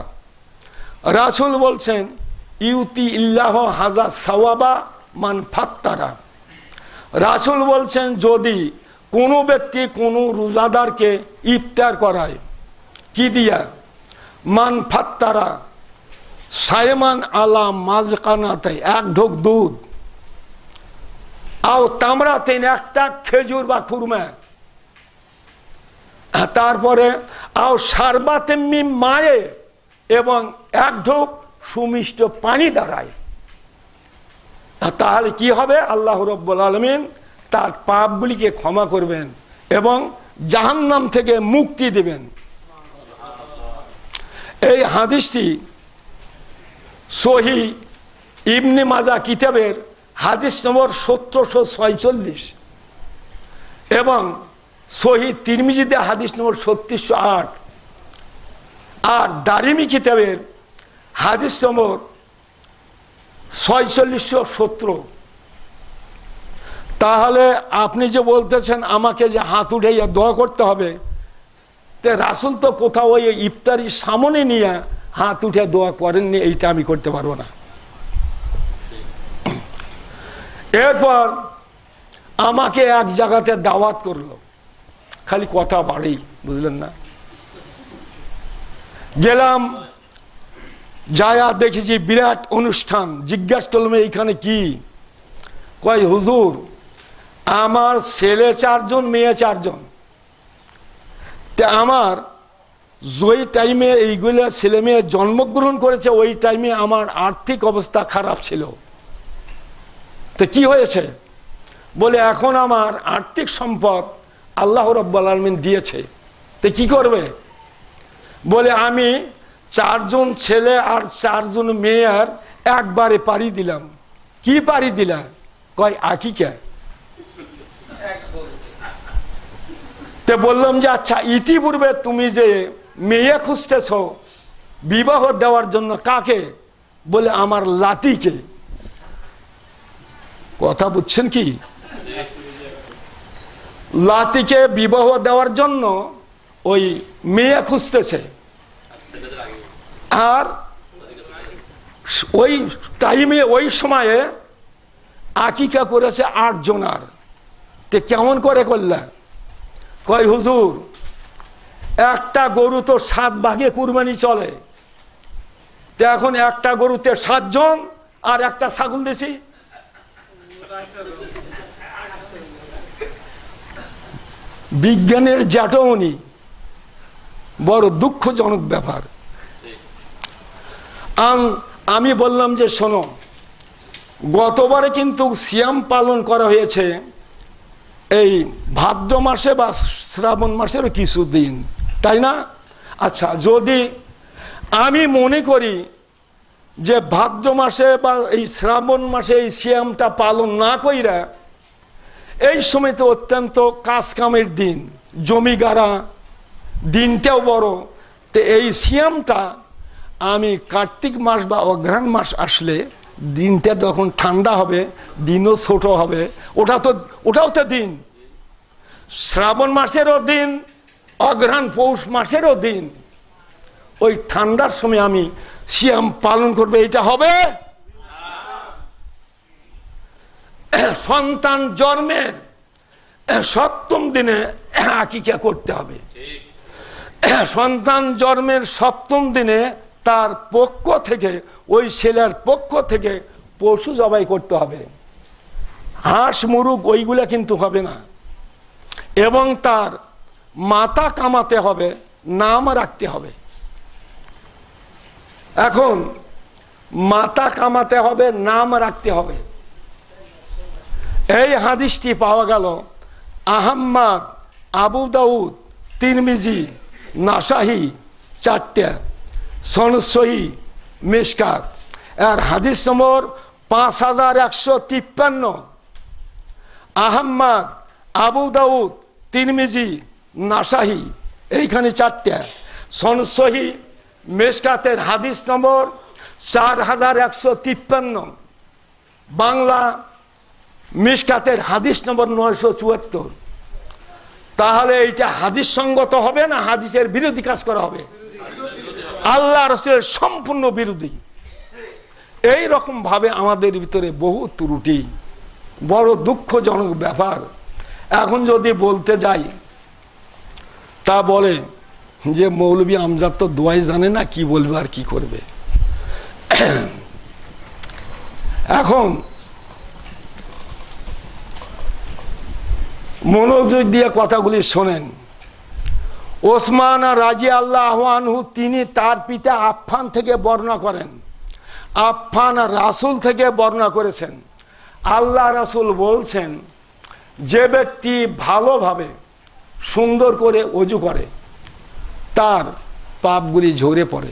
রাসূল বলছেন, ইউতি ইল্লাহ হাজা সাওয়াবা মান ফাত্তারা। রাসূল বলছেন, যদি কোনো ব্যক্তি কোনো রোজাদারকে ইফতার করায় কি দিয়া? মান ফাত্তারা সায়মান আলা মাজকানাতে, এক ঢোক দুধ, আও তামরাতেন, একটা খেজুর বা খুরমা, তারপরে আও সারবাতেম্মি মায়ে, এবং এক ঢোক সুমিষ্ট পানি দাঁড়ায়। তাহলে কি হবে? আল্লাহ রাব্বুল আলামিন তার পাপগুলিকে ক্ষমা করবেন এবং জাহান্নাম থেকে মুক্তি দেবেন। এই হাদিসটি সহিহ ইবনে মাজাহ কিতাবের হাদিস নম্বর 1746 এবং সহিহ তিরমিজিতে হাদিস নম্বর 3608 আর দারিমি কিতাবের হাদিস নম্বর 4617। তাহলে আপনি যে বলতেছেন আমাকে যে হাত উঠাইয়া দোয়া করতে হবে, তে রাসূল তো কোথাও ওই ইফতারির সামনে নিয়ে হাত উঠে দোয়া করেননি, এইটা আমি করতে পারবো না। এরপর আমাকে এক জায়গাতে দাওয়াত করলো, খালি কথা বাড়ি, বুঝলেন না। গেলাম, যায়া দেখেছি বিরাট অনুষ্ঠান। জিজ্ঞাসা করলাম এইখানে কি? কয় হুজুর, আমার ছেলে 4 জন, মেয়ে 4 জন। তা আমার যেই টাইমে এইগুলো ছেলে মেয়ে জন্মগ্রহণ করেছে ওই টাইমে আমার আর্থিক অবস্থা খারাপ ছিল। তো কি হয়েছে? বলে এখন আমার আর্থিক সম্পদ আল্লাহ রাব্বুল আলামিন দিয়েছে, তো কি করবে? বলে আমি 4 জন ছেলে আর 4 জন মেয়ের একবারে পাড়ি দিলাম। কি পাড়ি দিলাম? কয় আকিকা। তো বললাম যে আচ্ছা, ইতিপূর্বে তুমি যে মেয়ে খুঁজতেছ বিবাহ দেওয়ার জন্য কাকে? বলে আমার লাতিকে। কথা বুঝছেন কি? লাতিকে বিবাহ দেওয়ার জন্য ওই মেয়ে খুঁজতেছে। আর ওই টাইমে ওই সময়ে আকিকা করেছে 8 জনার। তে কেমন করে করলে? কয় হুজুর, একটা গরু তো 7 ভাগে কুরবানি চলে, তো এখন একটা গরুতে 7 জন আর একটা ছাগল দিছি। বিজ্ঞানের জ্যাঠমনি, বড় দুঃখজনক ব্যাপার। আমি বললাম যে শোনো, গতবারে কিন্তু সিয়াম পালন করা হয়েছে এই ভাদ্র মাসে বা শ্রাবণ মাসের কিছুদিন, তাই না? আচ্ছা, যদি আমি মনে করি যে ভাদ্র মাসে বা এই শ্রাবণ মাসে এই সিয়ামটা পালন না কইরা, এই সময় তো অত্যন্ত কাজ কামের দিন, জমি গাড়া, দিনটাও বড়, তো এই সিয়ামটা আমি কার্তিক মাস বা অঘ্রাণ মাস আসলে, দিনটা যখন ঠান্ডা হবে, দিনও ছোট হবে, ওটাও তো দিন, শ্রাবণ মাসেরও দিন, অঘ্রাণ পৌষ মাসেরও দিন, ওই ঠান্ডার সময় আমি সিয়াম পালন করবে, এটা হবে? সন্তান জন্মের 7ম দিনে আকিকা করতে হবে। সন্তান জন্মের 7ম দিনে তার পক্ষ থেকে, ওই ছেলের পক্ষ থেকে পশু জবাই করতে হবে। হাঁস মুরগ ওইগুলা কিন্তু হবে না। এবং তার মাথা কামাতে হবে, নাম রাখতে হবে। এখন মাথা কামাতে হবে, নাম রাখতে হবে। এই হাদিসটি পাওয়া গেল আহমদ, আবু দাউদ, তিরমিজি, নাসাহি, 4টে, সনদ সহিহ, মিশকাত। আর হাদিস নম্বর 5153। আহমদ, আবু দাউদ, তিরমিজি, নাসাহি, এইখানে 4টে। সনদ সহিহ, মিশকাতের হাদিস নম্বর 4153। বাংলা মিশকাতের হাদিস নম্বর 974। তাহলে এইটা হাদিস সঙ্গত হবে না হাদিসের বিরোধী কাজ করা হবে? আল্লাহ রাসূলের সম্পূর্ণ বিরোধী। এই রকম ভাবে আমাদের ভিতরে বহু ত্রুটি, বড় দুঃখজনক ব্যাপার। এখন যদি বলতে যাই, তা বলে যে মৌলভী আমজাদ তো দোয়াই জানে না, কি বলবে আর কি করবে। এখন মনোযোগ দিয়ে কথাগুলি শোনেন। ওসমান রাদিয়াল্লাহু আনহু, তিনি তার পিতা আফফান থেকে বর্ণনা করেন। আফফান রাসূল থেকে বর্ণনা করেছেন। আল্লাহ রাসূল বলছেন, যে ব্যক্তি ভালোভাবে সুন্দর করে ওযু করে, তার পাপগুলি ঝরে পড়ে,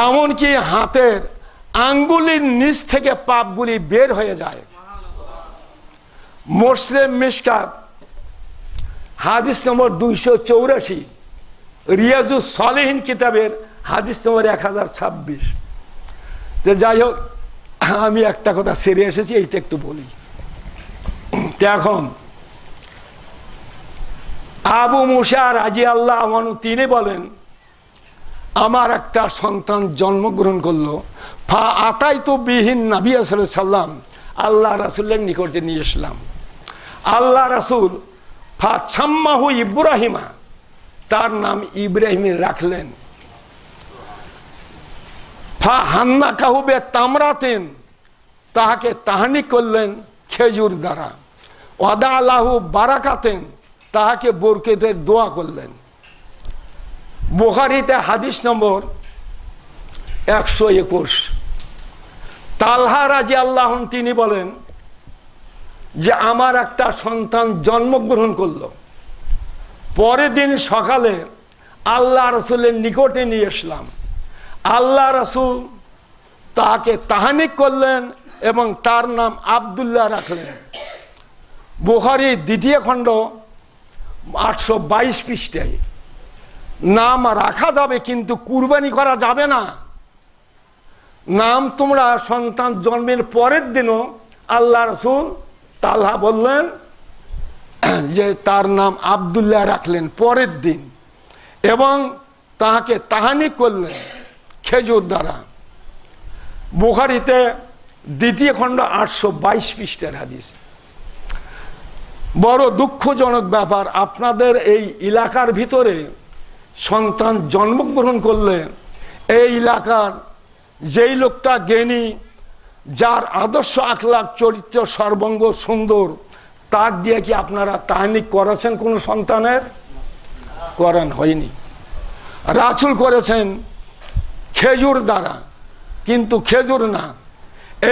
এমনকি হাতের আঙ্গুলির নিচ থেকে পাপগুলি বের হয়ে যায়। মুসলিম মিশকাত হাদিস নম্বর 284, রিয়াজুস সালিহিন কিতাবের হাদিস নম্বর 1026। তো যাই হোক, আমি একটা কথা সেরে এসেছি, এইটা একটু বলি। এখন আবু মুসা রাদিয়াল্লাহু আনহু, তিনি বলেন, আমার একটা সন্তান জন্মগ্রহণ করলো, ফা আতাইতু বিহিন নবী সাল্লাল্লাহু আলাইহি ওয়াসাল্লাম, আল্লাহ রাসূলের নিকটে নিয়ে আসলাম। আল্লাহ রাসূল ফা ছাম্মাহু ইব্রাহিমা, তার নাম ইব্রাহিম রাখলেন। ফা হান্নাকাহু বে তামরাতিন, তাহাকে তাহানি করলেন খেজুর দ্বারা। ওয়াদা আল্লাহু বারাকাতেন, তাহাকে বরকতের দোয়া করলেন। বুখারীতে হাদিস নম্বর 121। তালহা রাদিয়াল্লাহু আনহু, তিনি বলেন যে আমার একটা সন্তান জন্মগ্রহণ করলো, পরের দিন সকালে আল্লাহ রাসূলের নিকটে নিয়ে আসলাম। আল্লাহ রাসূল তাকে তাহানিক করলেন এবং তার নাম আব্দুল্লাহ রাখলেন। বুখারী 2য় খণ্ড 822 পৃষ্ঠায়। নাম রাখা যাবে কিন্তু কুরবানি করা যাবে না। নাম তোমরা সন্তান জন্মের পরের দিনও আল্লাহ রাসূল তালহা বললেন যে তার নাম আব্দুল্লাহ রাখলেন পরের দিন, এবং তাহাকে তাহানিক করলেন খেজুর দ্বারা। বুখারীতে 2 খণ্ড 822 পৃষ্ঠার হাদিস। বড় দুঃখজনক ব্যাপার, আপনাদের এই এলাকার ভিতরে সন্তান জন্মগ্রহণ করলে এই এলাকার যেই লোকটা জ্ঞানী, যার আদর্শ আখলাক চরিত্র সর্বাঙ্গ সুন্দর, তাক দিয়ে কি আপনারা তাহনিক করেছেন কোন সন্তানের? করেন হয়নি। রাসূল করেছেন খেজুর দ্বারা, কিন্তু খেজুর না,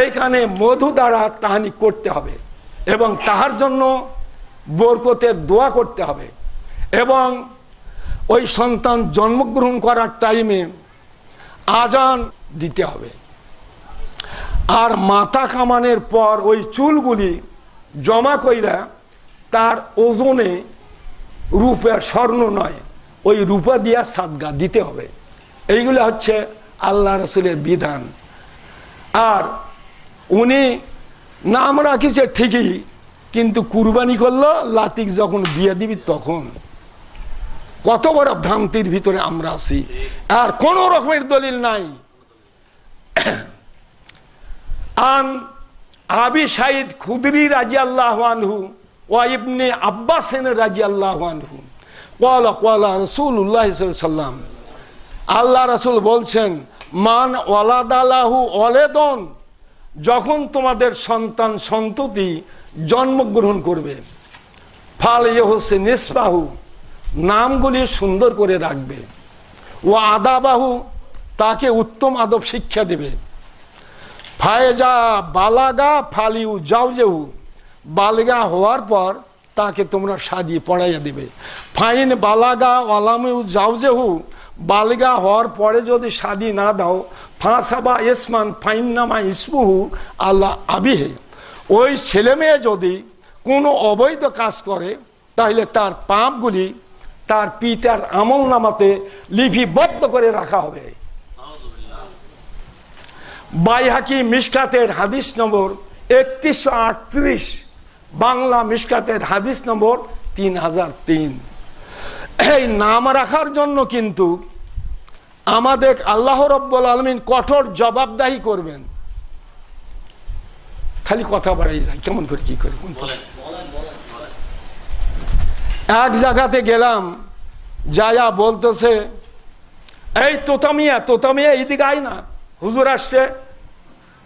এইখানে মধু দ্বারা তাহনিক করতে হবে এবং তাহার জন্য বরকতের দোয়া করতে হবে, এবং ওই সন্তান জন্মগ্রহণ করার টাইমে আজান দিতে হবে। আর মাথা কামানোর পর ওই চুলগুলি জমা কইরা তার ওজনে রূপা স্বর্ণ নয়, ওই রূপা দিয়া সাদগা দিতে হবে। এইগুলো হচ্ছে আল্লাহ রাসূলের বিধান। আর উনি নাম রাখিছে ঠিকই, কিন্তু কুরবানি করলো লাতিক যখন বিয়ে দিবি তখন। কত বড় ভ্রান্তির ভিতরে আমরা আছি, আর কোন রকমের দলিল নাই। আন আবি সাইদ খুদরি রাদিয়াল্লাহু আনহু ওয়া ইবনে আব্বাস রাদিয়াল্লাহু আনহু ক্বালা ক্বালা রাসূলুল্লাহ সাল্লাল্লাহু আলাইহি ওয়াসাল্লাম, আল্লাহ রাসূল বলছেন, মান ওয়ালাদালাহু ওয়ালাদুন, যখন তোমাদের সন্তান সন্ততি জন্মগ্রহণ করবে, ফাল ইহসিন ইসমাহু, নামগুলি সুন্দর করে রাখবে, ও আদাবাহু, তাকে উত্তম আদব শিক্ষা দেবে, ফায়জা বালাগা ফালিউ জাওজেহু, বালগা হওয়ার পর তাকে তোমরা সাজিয়ে পড়াইয়া দেবে, ফাইন বালাগা ওয়ালামিউ জাওজেহু, বালগা হওয়ার পরে যদি শাদি না দাও, ফাসাবা ইসমান ফাইন্নামা ইসমুহু আল্লাহ আবিহে, ওই ছেলে মেয়ে যদি কোনো অবৈধ কাজ করে তাহলে তার পাপগুলি তার পিতার আমল নামাতে লিপিবদ্ধ করে রাখা হবে। বাইহাকি মিশকাতের হাদিস নম্বর 3138, বাংলা মিশকাতের হাদিস নম্বর 3003। এই নাম রাখার জন্য কিন্তু আমাদের আল্লাহ রাব্বুল আলামিন কঠোর জবাবদাহি করবেন। খালি কথা বাড়াই যায়, কেমন করে কি করে। এক জায়গাতে গেলাম, যায়া বলতেছে, এই তোতামিয়া তোতামিয়া এদিকে আয় না, হুজুর আসছে,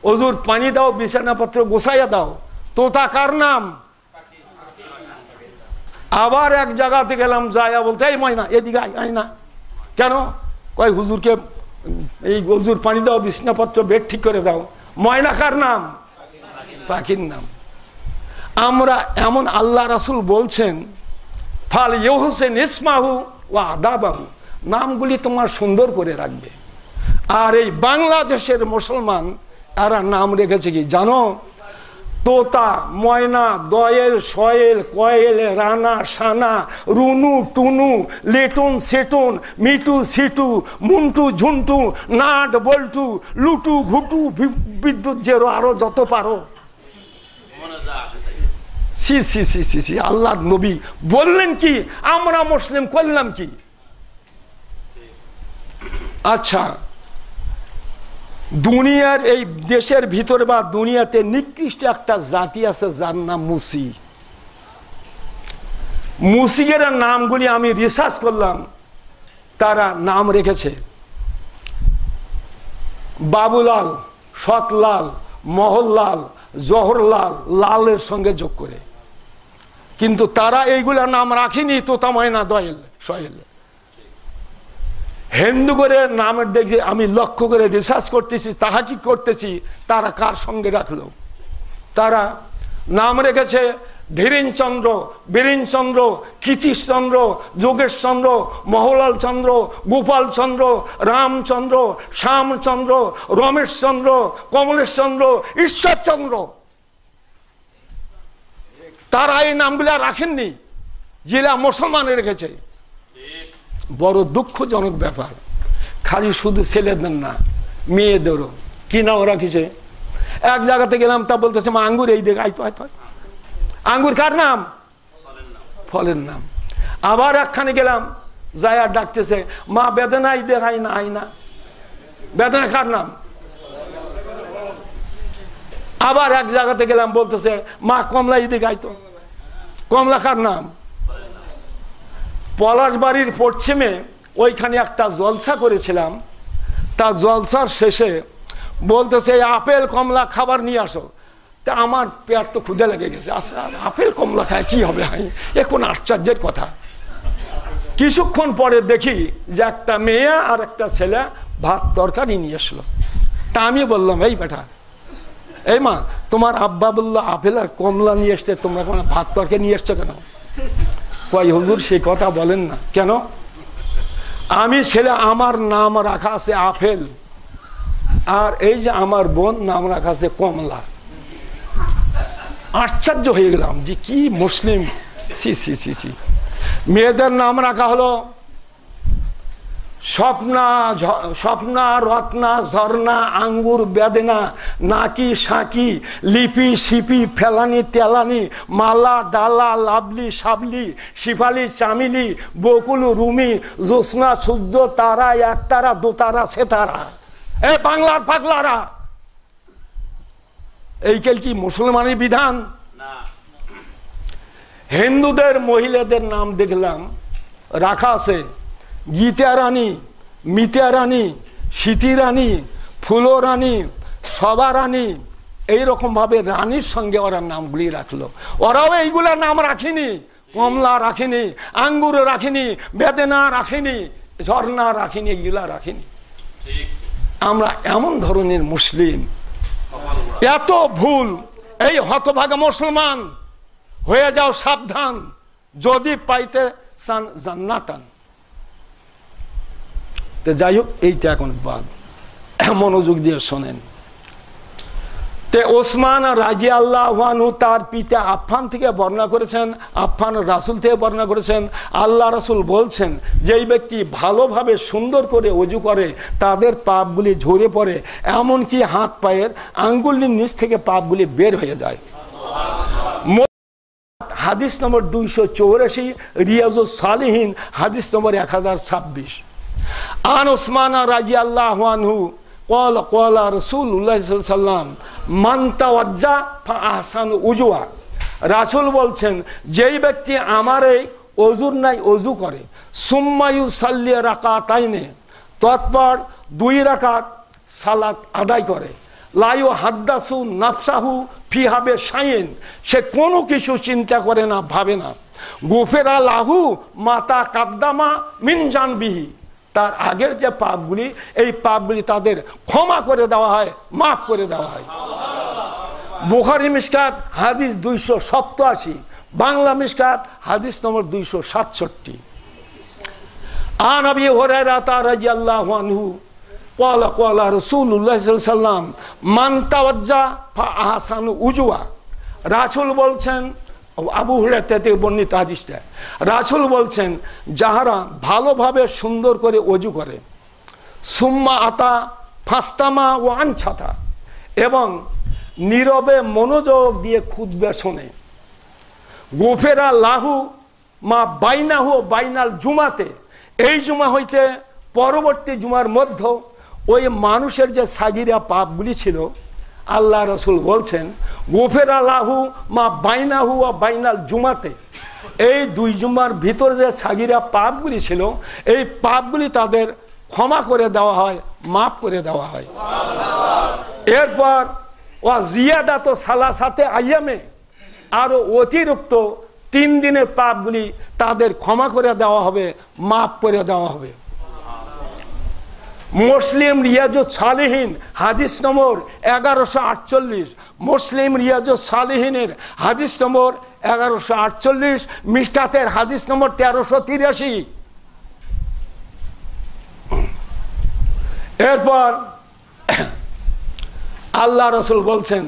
হুজুর পানি দাও, বিছানাপত্র গোছাইয়া দাও। তোতা কার নাম? আবার এক জায়গাতে গেলাম, যায়া বলতে, এই ময়না এদিকে আয়, আয় না। কেন? কয় হুজুরকে, এই হুজুর পানি দাও, বিছানাপত্র বেড ঠিক করে দাও। ময়না কার নাম? পাখির নাম। আমরা এমন, আল্লাহ রাসূল বলছেন, ফাল ইহসিন ইসমাহু ওয়া আদাবাহু, নামগুলি তোমার সুন্দর করে রাখবে। আর এই বাংলাদেশের মুসলমান এরা নাম রেখেছে কি জানো? তোতা, ময়না, দয়েল, সয়েল, কয়েল, রানা, সানা, রুনু, টুনু, লেটুন, সেটুন, মিটু, সিটু, মুন্টু, ঝুন্টু, নাট, বল্টু, লুটু, ঘুটু, বিদ্যুৎ জেরো, আরো যত পারো। সি সি সি সি সি, আল্লাহ নবী বললেন কি, আমরা মুসলিম করলাম কি? আচ্ছা, দুনিয়ার এই দেশের ভিতরে বা দুনিয়াতে নিকৃষ্ট একটা জাতি আছে যার নাম মুসি। মুসিদের নামগুলি আমি রিসার্চ করলাম, তারা নাম রেখেছে বাবুলাল, সতলাল, মহল্লাল, জহরলাল, লালের সঙ্গে যোগ করে। কিন্তু তারা এইগুলা নাম রাখেনি তোতা, ময়না, দয়েল, সয়েল। হিন্দু করে নামের দেখে আমি লক্ষ্য করে রিসার্চ করতেছি, তাহাকি করতেছি, তারা কার সঙ্গে রাখলো? তারা নাম রেখেছে ধীরেনচন্দ্র, বীরেনচন্দ্র, কীর্তিশচন্দ্র, যোগেশচন্দ্র, মহলাল চন্দ্র, গোপাল চন্দ্র, রামচন্দ্র, শ্যামচন্দ্র, রমেশচন্দ্র, কমলেশচন্দ্র, ঈশ্বরচন্দ্র। তারা এই নামগুলা রাখেননি, যেটা মুসলমান রেখেছে। বড় দুঃখজনক ব্যাপার। খালি শুধু ছেলেদের না, মেয়েদেরও কি নাম রাখিছে। এক জায়গাতে গেলাম, তা বলতেছে মা আঙ্গুর এই দেখ, আইতো আইতো। আঙ্গুর কার নাম? ফলের নাম। আবার একখানে গেলাম, যায় আর ডাকতেছে মা বেদনা এই দেখ, আই না আই না। বেদনা কার নাম? আবার এক জায়গাতে গেলাম, বলতেছে মা কমলা এই দেখ, আইতো। কমলা কার নাম? পলাশবাড়ির পশ্চিমে ওইখানে একটা জলসা করেছিলাম। তা জলসার শেষে বলতেছে আপেল কমলা খাবার নিয়ে আসো। তা আমার পেট তো ক্ষুধা লেগে গেছে, আচ্ছা আপেল কমলা খায় কি হবে, এখন আশ্চর্যের কথা। কিছুক্ষণ পরে দেখি যে একটা মেয়ে আর একটা ছেলে ভাত তরকারি নিয়ে আসলো। তা আমি বললাম এই বেটা, এই মা তোমার আব্বা বললো আপেল আর কমলা নিয়ে এসছে, তোমরা কোনো ভাত তরকারি নিয়ে এসছো কেন? কই হুজুর সেই কথা বলেন না। কেন? আমি ছেলে, আমার নাম রাখা আছে আপেল, আর এই যে আমার বোন নাম রাখা আছে কমলা। আশ্চর্য হয়ে গেলাম যে কি মুসলিম। সি সি সি সি। মেয়েদের নাম রাখা হলো স্বপ্না, স্বপ্না, রত্না, ঝর্ণা, আঙ্গুর, বেদনা, নাকি, সাকি, লিপি, সিপি, ফেলানি, তেলানি, মালা, ডালা, লাভলি, সাবলি, শিফালি, চামিলি, বকুল, রুমি, জ্যোৎস্না, সূর্য, তারা, একতারা, দোতারা, সেতারা। এ বাংলার পাগলারা, এই কেল কি মুসলমানের বিধান? হিন্দুদের মহিলাদের নাম দেখলাম রাখা আছে গীতা রানী, মিতা রানী, সীতি রানী, ফুলো রানী, সবা রানী। এইরকম ভাবে রানীর সঙ্গে ওরা নামগুলি রাখলো। ওরাও এইগুলা নাম রাখিনি, কমলা রাখিনি, আঙ্গুর রাখিনি, বেদনা রাখিনি, ঝর্ণা রাখিনি, এইগুলা রাখিনি। আমরা এমন ধরনের মুসলিম, এত ভুল। এই হতভাগা মুসলমান হয়ে যাও সাবধান, যদি পাইতে চান জান্নাতান। যাই হোক, এইটা এখন বাদ, মনোযোগ দিয়ে শোনেন। তে ওসমান রাদিয়াল্লাহু আনহু তার পিতা আফফান থেকে বর্ণনা করেছেন, আফফান রাসূল থেকে বর্ণনা করেছেন। আল্লাহ রাসূল বলছেন, যেই ব্যক্তি ভালোভাবে সুন্দর করে ওযু করে তাদের পাপগুলি ঝরে পড়ে, এমনকি হাত পায়ের আঙ্গুলের নিচ থেকে পাপগুলি বের হয়ে যায়। হাদিস নম্বর 284, রিয়াজুস সালিহিন হাদিস নম্বর 1026। আন ওসমান রাদিয়াল্লাহু আনহু قال قال رسول الله صلى الله عليه وسلم من توضأ فأحسن وضوءا। রাসূল বলছেন, যেই ব্যক্তি আমার এই ওযুর নাই ওযু করে, সুম্মা ইউসাল্লি রাকাতাইনে, তৎপর 2 রাকাত সালাত আদায় করে, লা ইউহাদ্দাসু নাফসাহু ফিহা বিশাইইন, সে কোনো কিছু চিন্তা করে না, ভাবে না, গুফিরা লাহু মা তাকাদ্দামা মিন জানবিহি, তার আগের যে পাপগুলি, এই পাপগুলি তাদের ক্ষমা করে দেওয়া হয়, মাফ করে দেওয়া হয়। বুখারী মিশকাত হাদিস 287, বাংলা মিশকাত হাদিস নম্বর 267। আন আবি হুরায়রা রাদিয়াল্লাহু আনহু قال قال رسول الله صلى الله عليه وسلم من توضأ فأحسن وضوءا। রাসূল বলছেন, আবু হুরায়রা থেকে বর্ণিত হাদিসটা, রাসূল বলছেন, যাহারা ভালোভাবে সুন্দর করে ওযু করে, সুম্মা আতা ফাস্তামা ও আনছাতা, এবং নীরবে মনোযোগ দিয়ে খুতবা শোনে, গুফিরা লাহু মা বাইনাহু বাইনাল জুমাতে, এই জুমা হইতে পরবর্তী জুমার মধ্যে ওই মানুষের যে সাগিরা পাপগুলি ছিল, আল্লাহ রাসূল বলছেন, গুফিরা লাহু মা বাইনাহু ওয়া বাইনাল জুমাতে, এই 2 জুমার ভিতরে যে সাগিরা পাপগুলি ছিল, এই পাপগুলি তাদের ক্ষমা করে দেওয়া হয়, মাফ করে দেওয়া হয়। এরপর ওয়া জিয়াদাতু সালাসাতে আইয়ামে, আরো অতিরিক্ত 3 দিনের পাপগুলি তাদের ক্ষমা করে দেওয়া হবে, মাফ করে দেওয়া হবে। মুসলিম রিয়াজুস সালিহিন হাদিস নম্বর 1148, মুসলিম রিয়াজুস সালিহিনের হাদিস নম্বর 1148, মিশকাতের হাদিস নম্বর 1383। এরপর আল্লাহ রাসূল বলছেন,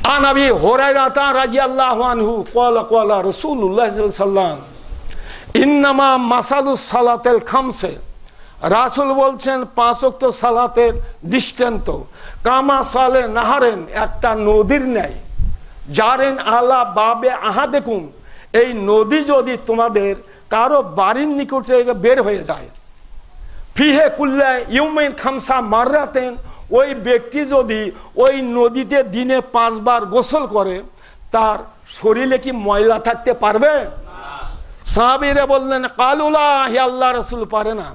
আন আবি হুরায়রা রাদিয়াল্লাহু আনহু ক্বালা ক্বালা রাসূলুল্লাহ সাল্লাল্লাহু আলাইহি ওয়াসাল্লাম ইন্নামা মাসালুস সালাতিল খামসে, রাসূল বলছেন পাঁচ ওয়াক্ত সালাতের দৃষ্টান্ত কামা সালে নাহারেন, একটা নদীর ন্যায়, জারেন আলা বাবে আহাদেকুম, এই নদী যদি তোমাদের কারো বাড়ির নিকট থেকে বের হয়ে যায়, ফিহে কুল্লা ইউমিন খামসা মাররাতেন, ওই ব্যক্তি যদি ওই নদীতে দিনে 5 বার গোসল করে, তার শরীরে কি ময়লা থাকতে পারবে? সাহাবীরা বললেন কালুলা, হে আল্লাহ রাসূল পারে না।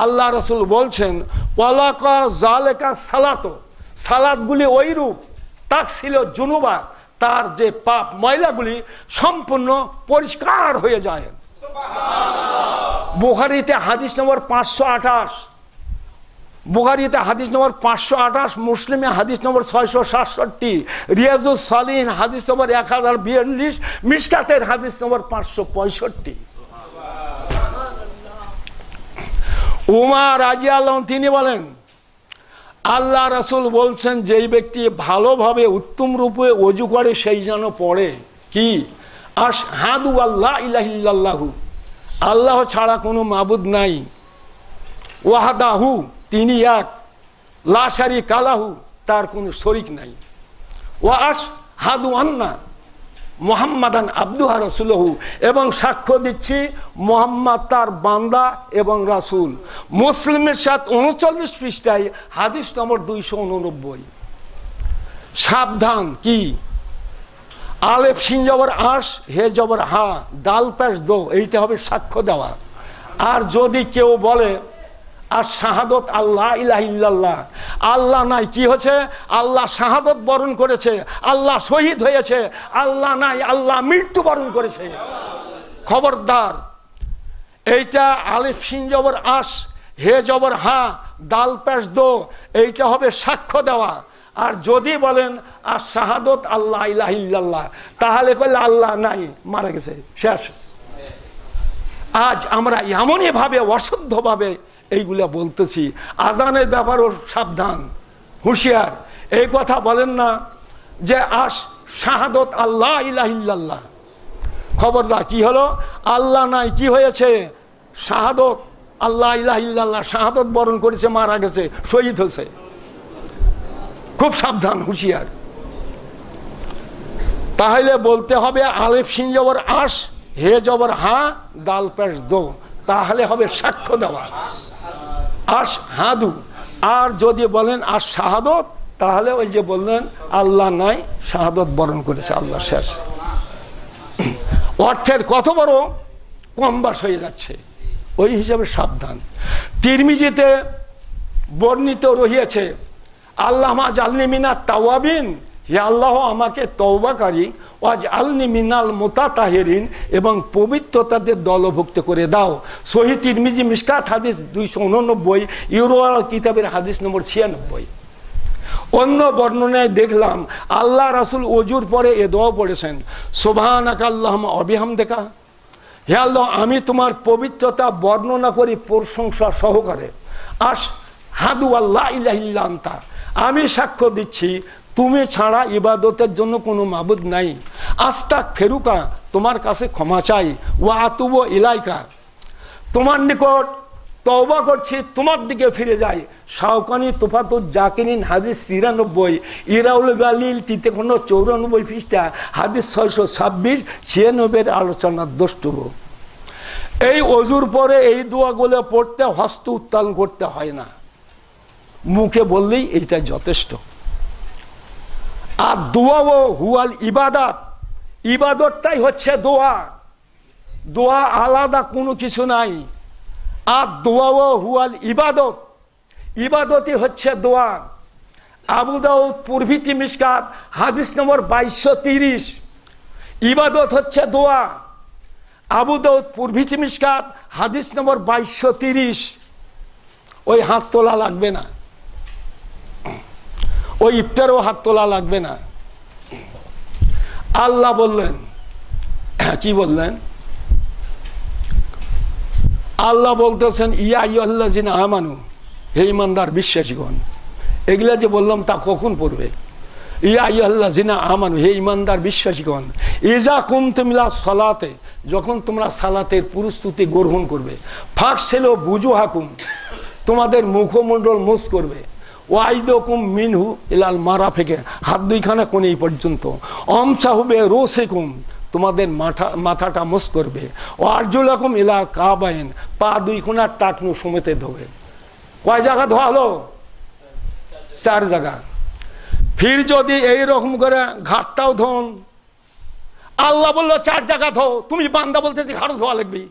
আল্লাহ রাসূল বলছেন ওয়ালাকা জালেকা সালাত, সালাতগুলি ওই রূপ তাক ছিল জুনুবা, তার যে পাপ ময়লাগুলি সম্পূর্ণ পরিষ্কার হয়ে যায়। বুখারীতে হাদিস নম্বর 528, বুখারীতে হাদিস নম্বর 528, মুসলিমে হাদিস নম্বর 667, রিয়াজুস সালিহিন হাদিস নম্বর 1042, মিশকাতের হাদিস নম্বর 565। উমর রাদিয়াল্লাহু আনহু তিনি বলেন আল্লাহ রাসূল বলছেন যেই ব্যক্তি ভালোভাবে উত্তম রূপে ওযু করে সেই যেন পড়ে কি আশহাদু আল্লা ইলাহা ইল্লাল্লাহু, আল্লাহ ছাড়া কোনো মাবুদ নাই, ওয়াহদাহু তিনি এক, লা শারীকা লাহু তার কোনো শরীক নাই, ওয়া আশহাদু আন্না মুহাম্মাদান আবদুহু ওয়া রাসূলুহু, এবং সাক্ষ্য দিচ্ছি মুহাম্মদ তার বান্দা এবং রাসূল। মুসলিমের 39 পৃষ্ঠায় হাদিস নম্বর 289। সাবধান কি আলেফ সিন জবর আশ, হে জবর হা, দাল পেশ দো, এইটা হবে সাক্ষ্য দেওয়া। আর যদি কেউ বলে আর শাহাদত আল্লাহ ইলাহা ইল্লাল্লাহ, আল্লাহ নাই, কি হয়েছে? আল্লাহ শাহাদত বরণ করেছে, আল্লাহ শহীদ হয়েছে, আল্লাহ নাই, আল্লাহ মৃত্যুবরণ করেছে। খবরদার, এইটা আলিফ সিন জবর আশ, হে জবর হা, দাল পেশ দো, এইটা হবে সাক্ষ্য দেওয়া। আর যদি বলেন আর শাহাদত আল্লাহ ইলাহা ইল্লাল্লাহ, তাহলে কইলে আল্লাহ নাই, মারা গেছে, শেষ। আজ আমরা এমনই ভাবে অশুদ্ধভাবে এইগুলা বলতেছি। আজানের ব্যাপারও সাবধান, হুঁশিয়ার। এই কথা বলেন না যে আশ শাহাদত আল্লাহ ইলাহা ইল্লাল্লাহ, খবরদার। কি হলো? আল্লাহ নাই, কি হয়েছে? শাহাদত আল্লাহ ইলাহা ইল্লাল্লাহ, শাহাদত বরণ করেছে, মারা গেছে, শহীদ হয়েছে। খুব সাবধান, হুঁশিয়ার। তাহলে বলতে হবে আলিফ সিন জবর আশ, হে জবর হা, দাল পেশ দো, তাহলে হবে সাক্ষ্য দেওয়া আশ হাদু। আর যদি বলেন আর শাহাদত, তাহলে ওই যে বললেন আল্লাহ নাই, শাহাদত বরণ করেছে, আল্লাহ, শেষ। অর্থের কত বড় কমবাস হয়ে যাচ্ছে, ওই হিসাবে সাবধান। তিরমিজিতে বর্ণিত রহিয়েছে আল্লাহুম্মা জালনি মিনাত তাওয়াবিন, হে আল্লাহ আমাকে তওবাকারী, ওয়াজ আলনি মিনাল মুতাতাহিরিন, এবং পবিত্রতাদের দলভুক্ত করে দাও। সহিহ তিরমিজি মিশকাত হাদিস 289, ইউরোয়াল কিতাবের হাদিস নম্বর 96। অন্য বর্ণনায় দেখলাম আল্লাহ রাসূল ওযুর পরে এ দোয়া পড়েছেন সুবহানাকা আল্লাহুম্মা ওয়া বিহামদিকা, হে আল্লাহ আমি তোমার পবিত্রতা বর্ণনা করি প্রশংসা সহকারে। আশহাদু আল্লা ইলাহা ইল্লা আনতা, আমি সাক্ষ্য দিচ্ছি তুমি ছাড়া ইবাদতের জন্য কোনো মাবুদ নাই। আস্তাগফিরুকা, তোমার কাছে ক্ষমা চাই। ওয়া আতুবু ইলাইকা, তোমার নিকট তওবা করছি, তোমার দিকে ফিরে যাই। শাওকানি তুফাতুজ জাকিরিন হাদিস 93, ইরাউল গালিল 94 পৃষ্ঠা হাদিস 626, 96 আলোচনার দ্রষ্টব্য। এই ওযুর পরে এই দোয়াগুলো পড়তে হস্ত উত্তোলন করতে হয় না, মুখে বললেই এইটা যথেষ্ট। আর দোয়া ও হুয়াল ইবাদাত, ইবাদতটাই হচ্ছে দোয়া, দোয়া আলাদা কোনো কিছু নাই। আর দোয়া ও হুয়াল ইবাদত, ইবাদতই হচ্ছে দোয়া। আবু দাউদ প্রভৃতি মিশকাত হাদিস নম্বর 2230, ইবাদত হচ্ছে দোয়া। আবু দাউদ প্রভৃতি মিশকাত হাদিস নম্বর 2230। ওই হাত তোলা লাগবে না, ওই ইফতারও হাত তোলা লাগবে না। আল্লাহ বললেন, কি বললেন? আল্লাহ বলতেছেন ইয়া আইয়ুহাল্লাযিনা আমানু, হে ঈমানদার বিশ্বাসীগণ। এগুলা যে বললাম তা কখন পড়বে? ইয়া আইয়ুহাল্লাযিনা আমানু, হে ঈমানদার বিশ্বাসীগণ, ইজা কুনতুম ইলা সালাতে, যখন তোমরা সালাতের প্রস্তুতি গ্রহণ করবে, ফাগসিলু বুজুহাকুম, তোমাদের মুখমণ্ডল মুছ করবে, ওয়াইদুকুম মিনহু ইলাল মারাফিকে, হাত দুইখানা কোণে পর্যন্ত, আমসাহু বিরুসিকুম, তোমাদের মাথাটা মুছ করবে, ওয়ারজুলাকুম ইলা কাবাইন, পা দুইখানা টাকনু সমেতে ধোবে। কয় জায়গা ধোয়া হলো? 4 জায়গা। ফির যদি এইরকম করে ঘাটটাও ধোন, আল্লাহ বললো 4 জায়গা ধো, তুমি বান্দা বলতেছি ঘাড় ধোয়া লাগবে,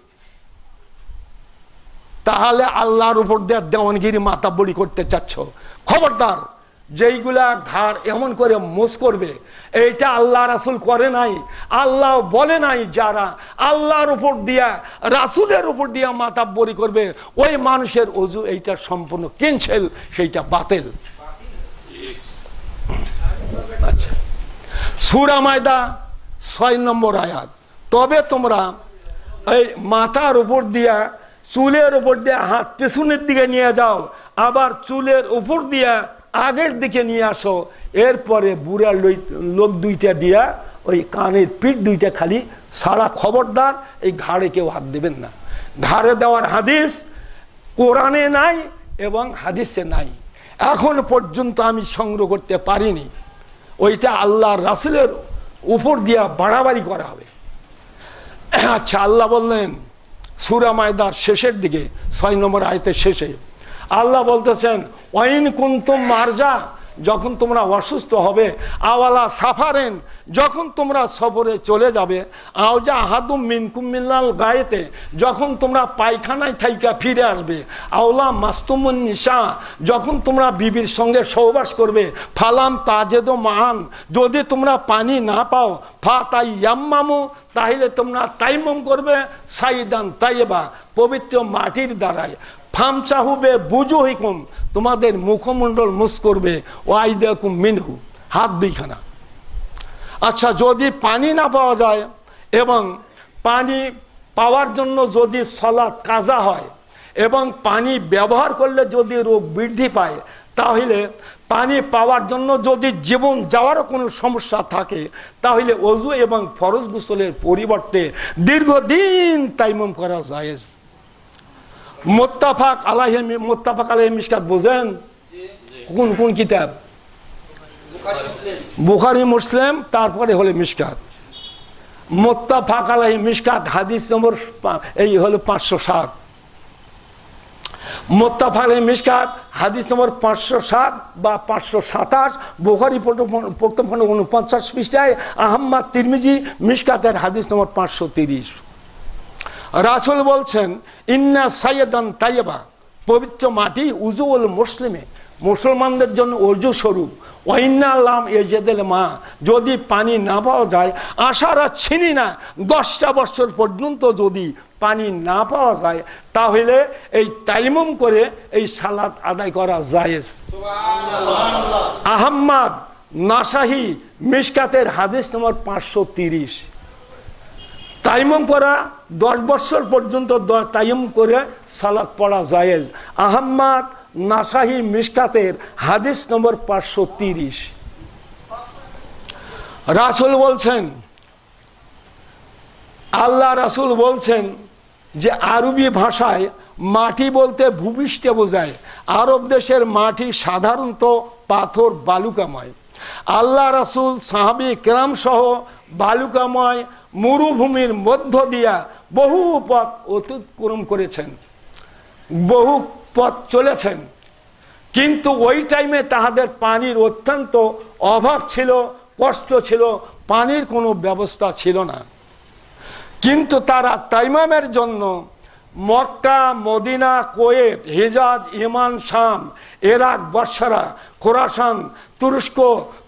তাহলে আল্লাহর উপর দিয়ে দেওয়ানগিরি মাতাব্বরি করতে চাচ্ছ। খবরদার, যেইগুলা ঘাড় এমন করে মোস করবে, এইটা আল্লাহ রাসূল করে নাই, আল্লাহ বলে নাই। যারা আল্লাহর উপর দিয়া, রাসূলের উপর দিয়া মাতাব্বরি করবে, ওই মানুষের ওযু এইটা সম্পূর্ণ ক্যান্সেল, সেইটা বাতিল। আচ্ছা, সূরা মায়দা 6 নম্বর আয়াত, তবে তোমরা এই মাথার উপর দিয়া, চুলের উপর দিয়ে হাত পেছনের দিকে নিয়ে যাও, আবার চুলের উপর দিয়া আগের দিকে নিয়ে আসো, এরপরে বুড়া লোক দুইটা দিয়া ওই কানের পিঠ দুইটা খালি সারা। খবরদার, এই ঘাড়ে কেউ হাত দেবেন না। ঘাড়ে দেওয়ার হাদিস কোরআনে নাই এবং হাদিসে নাই, এখন পর্যন্ত আমি সংগ্রহ করতে পারিনি। ওইটা আল্লাহর রাসূলের উপর দিয়া বাড়াবাড়ি করা হবে। আচ্ছা, আল্লাহ বললেন সূরা মায়দার শেষের দিকে 6 নম্বর আয়াতের শেষে আল্লাহ বলতেছেন, ওয়াইন কুনতুম মারজা, যখন তোমরা অসুস্থ হবে, আওয়ালা সাফারেন, যখন তোমরা সফরে চলে যাবে, আওজা আহাদুম মিনকুম মিনাল গায়েতে, যখন তোমরা পায়খানায় থাইকা ফিরে আসবে, আওলা মাস্তুমুন নিসা, যখন তোমরা বিবির সঙ্গে সহবাস করবে, ফালাম তাজেদো মান, যদি তোমরা পানি না পাও, ফা তাই ইয়াম্মামু, তাহলে তোমরা তাইমম করবে, সাইদান তাইবা, পবিত্র মাটির দ্বারায়, ফামসাহু বিবুজুহিকুম, তোমাদের মুখমণ্ডল মুছ করবে, ওয়াইদাকুম মিনহু, হাত দুইখানা। আচ্ছা, যদি পানি না পাওয়া যায় এবং পানি পাওয়ার জন্য যদি সালাত কাজা হয় এবং পানি ব্যবহার করলে যদি রোগ বৃদ্ধি পায়, তাহলে পানি পাওয়ার জন্য যদি জীবন যাওয়ারও কোনো সমস্যা থাকে, তাহলে ওযু এবং ফরজ গোসলের পরিবর্তে দীর্ঘদিন তাইমুম করা জায়েজ। মুত্তাফাক আলাইহি মিশকাত বোঝেন? কোন কোন কিতাব? বুখারী, মুসলিম, তারপরে হলো মিশকাত। মুত্তাফাক আলাইহি মিশকাত হাদিস নম্বর এই হলো 507। মুত্তাফাক আলাইহি মিশকাত হাদিস নম্বর 507 বা 527, বুখারী প্রথম খণ্ড 49 পৃষ্ঠায়, আহমদ তিরমিজি মিশকাতের হাদিস নম্বর 530। রাসূল বলছেন, ইন্না সাইয়্যিদান তাইয়্যিবা, পবিত্র মাটি উযুউল মুসলিমে, মুসলমানদের জন্য ওযু স্বরূপ। ওয়াইন্না লাম ইয়াজিদুল মা, যদি পানি না পাওয়া যায়, আশারা ছিনি না, 10টা বছর পর্যন্ত যদি পানি না পাওয়া যায়, তাহলে এই তাইমুম করে এই সালাত আদায় করা জায়েজ। সুবহানাল্লাহ। আহমদ নাসাহি মিশকাতের হাদিস নম্বর 530। তাইমুম করা 10 বছর পর্যন্ত তাইমুম করে সালাত পড়া জায়েজ। আহমদ নাসাহি মিশকাতের হাদিস নম্বর 530। রাসূল বলছেন, আল্লাহ রাসূল বলছেন যে আরবি ভাষায় মাটি বলতে ভূপৃষ্ঠে বোঝায়। আরব দেশের মাটি সাধারণত পাথর বালুকাময়। আল্লাহ রাসূল সাহাবী কেরাম সহ বালুকাময় মরুভূমির মধ্য দিয়া বহু পথ অতিক্রম করেছেন, বহু পথ চলেছেন, কিন্তু ওই টাইমে তাহাদের পানির অত্যন্ত অভাব ছিল, কষ্ট ছিল, পানির কোনো ব্যবস্থা ছিল না। কিন্তু তারা তাইমামের জন্য মক্কা, মদিনা, কুয়েত, হিজাজ, ইমান, শাম, ইরাক, বসরা, খোরাসান, তুরস্ক,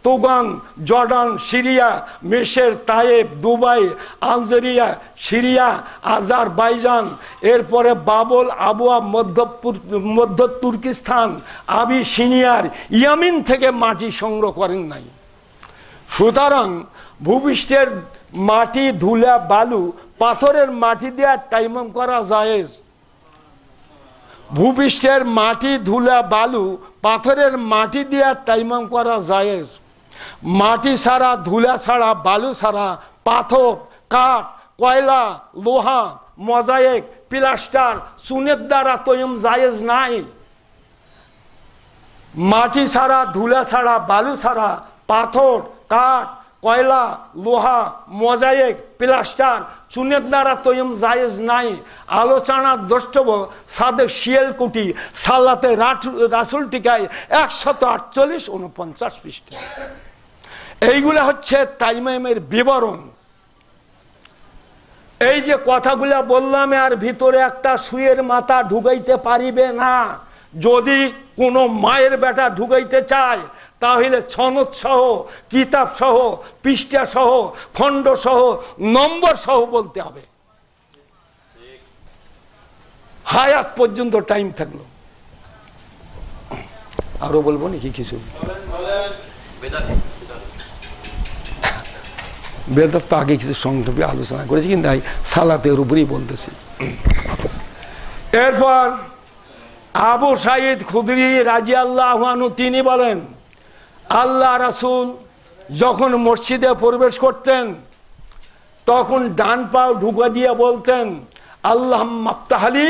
তুগান, জর্ডান, সিরিয়া, মিশর, Tayeb, Dubai, Algeria, Syria, Azerbaijan, এরপরে বাবল, আবুয়া, মধ্য তুর্কিস্তান, আবিসিনিয়ার, ইয়ামিন থেকে মাটি সংগ্রহ করেন নাই। সুতরাং ভূপৃষ্ঠের মাটি, ধুলা, বালু, পাথরের মাটি দিয়ে তাইমুম করা জায়েজ। ভূপৃষ্ঠের মাটি, ধুলা, বালু, পাথরের মাটি দিয়ে তাইমুম করা জায়েজ। মাটি ছাড়া, ধুলা ছাড়া, বালু ছাড়া, পাথর, কাঠ, কয়লা, লোহা, মোজাইক, প্লাস্টার, চুনের দ্বারা তৈয়ম জায়েজ নাই। মাটি ছাড়া, ধুলা ছাড়া, বালু ছাড়া, পাথর, কাঠ, কয়লা, লোহা, মোজাইক, প্লাস্টার, চুনের দ্বারা তৈয়ম জায়েজ নাই। আলোচনা দ্রষ্টব্য সাদেক শিয়ালকুটি সালাতে রাসুল টিকায় 148-49 পৃষ্ঠা। এইগুলা হচ্ছে তাইমামের বিবরণ। এই যে কথাগুলা বললাম, আর ভিতরে একটা সুয়ের মাথা ঢুকাইতে পারিবে না। যদি কোনো মায়ের বেটা ঢুকাইতে চায় তাহলে সনদ সহ, কিতাব সহ, পৃষ্ঠা সহ, খণ্ড সহ, নম্বর সহ বলতে হবে। হায়াত পর্যন্ত টাইম থাকলো। আরো বলবো নাকি কিছু? বেদাত তো আগে কিছু সংক্ষেপে আলোচনা করেছি, কিন্তু সালাতের উপরেই বলতেছি। এরপর আবু সাঈদ খুদরি রাদিয়াল্লাহু আনহু তিনি বলেন, আল্লাহ রাসূল যখন মসজিদে প্রবেশ করতেন তখন ডান পাও ঢুকা দিয়ে বলতেন, আল্লাহুম্মা আফতাহলি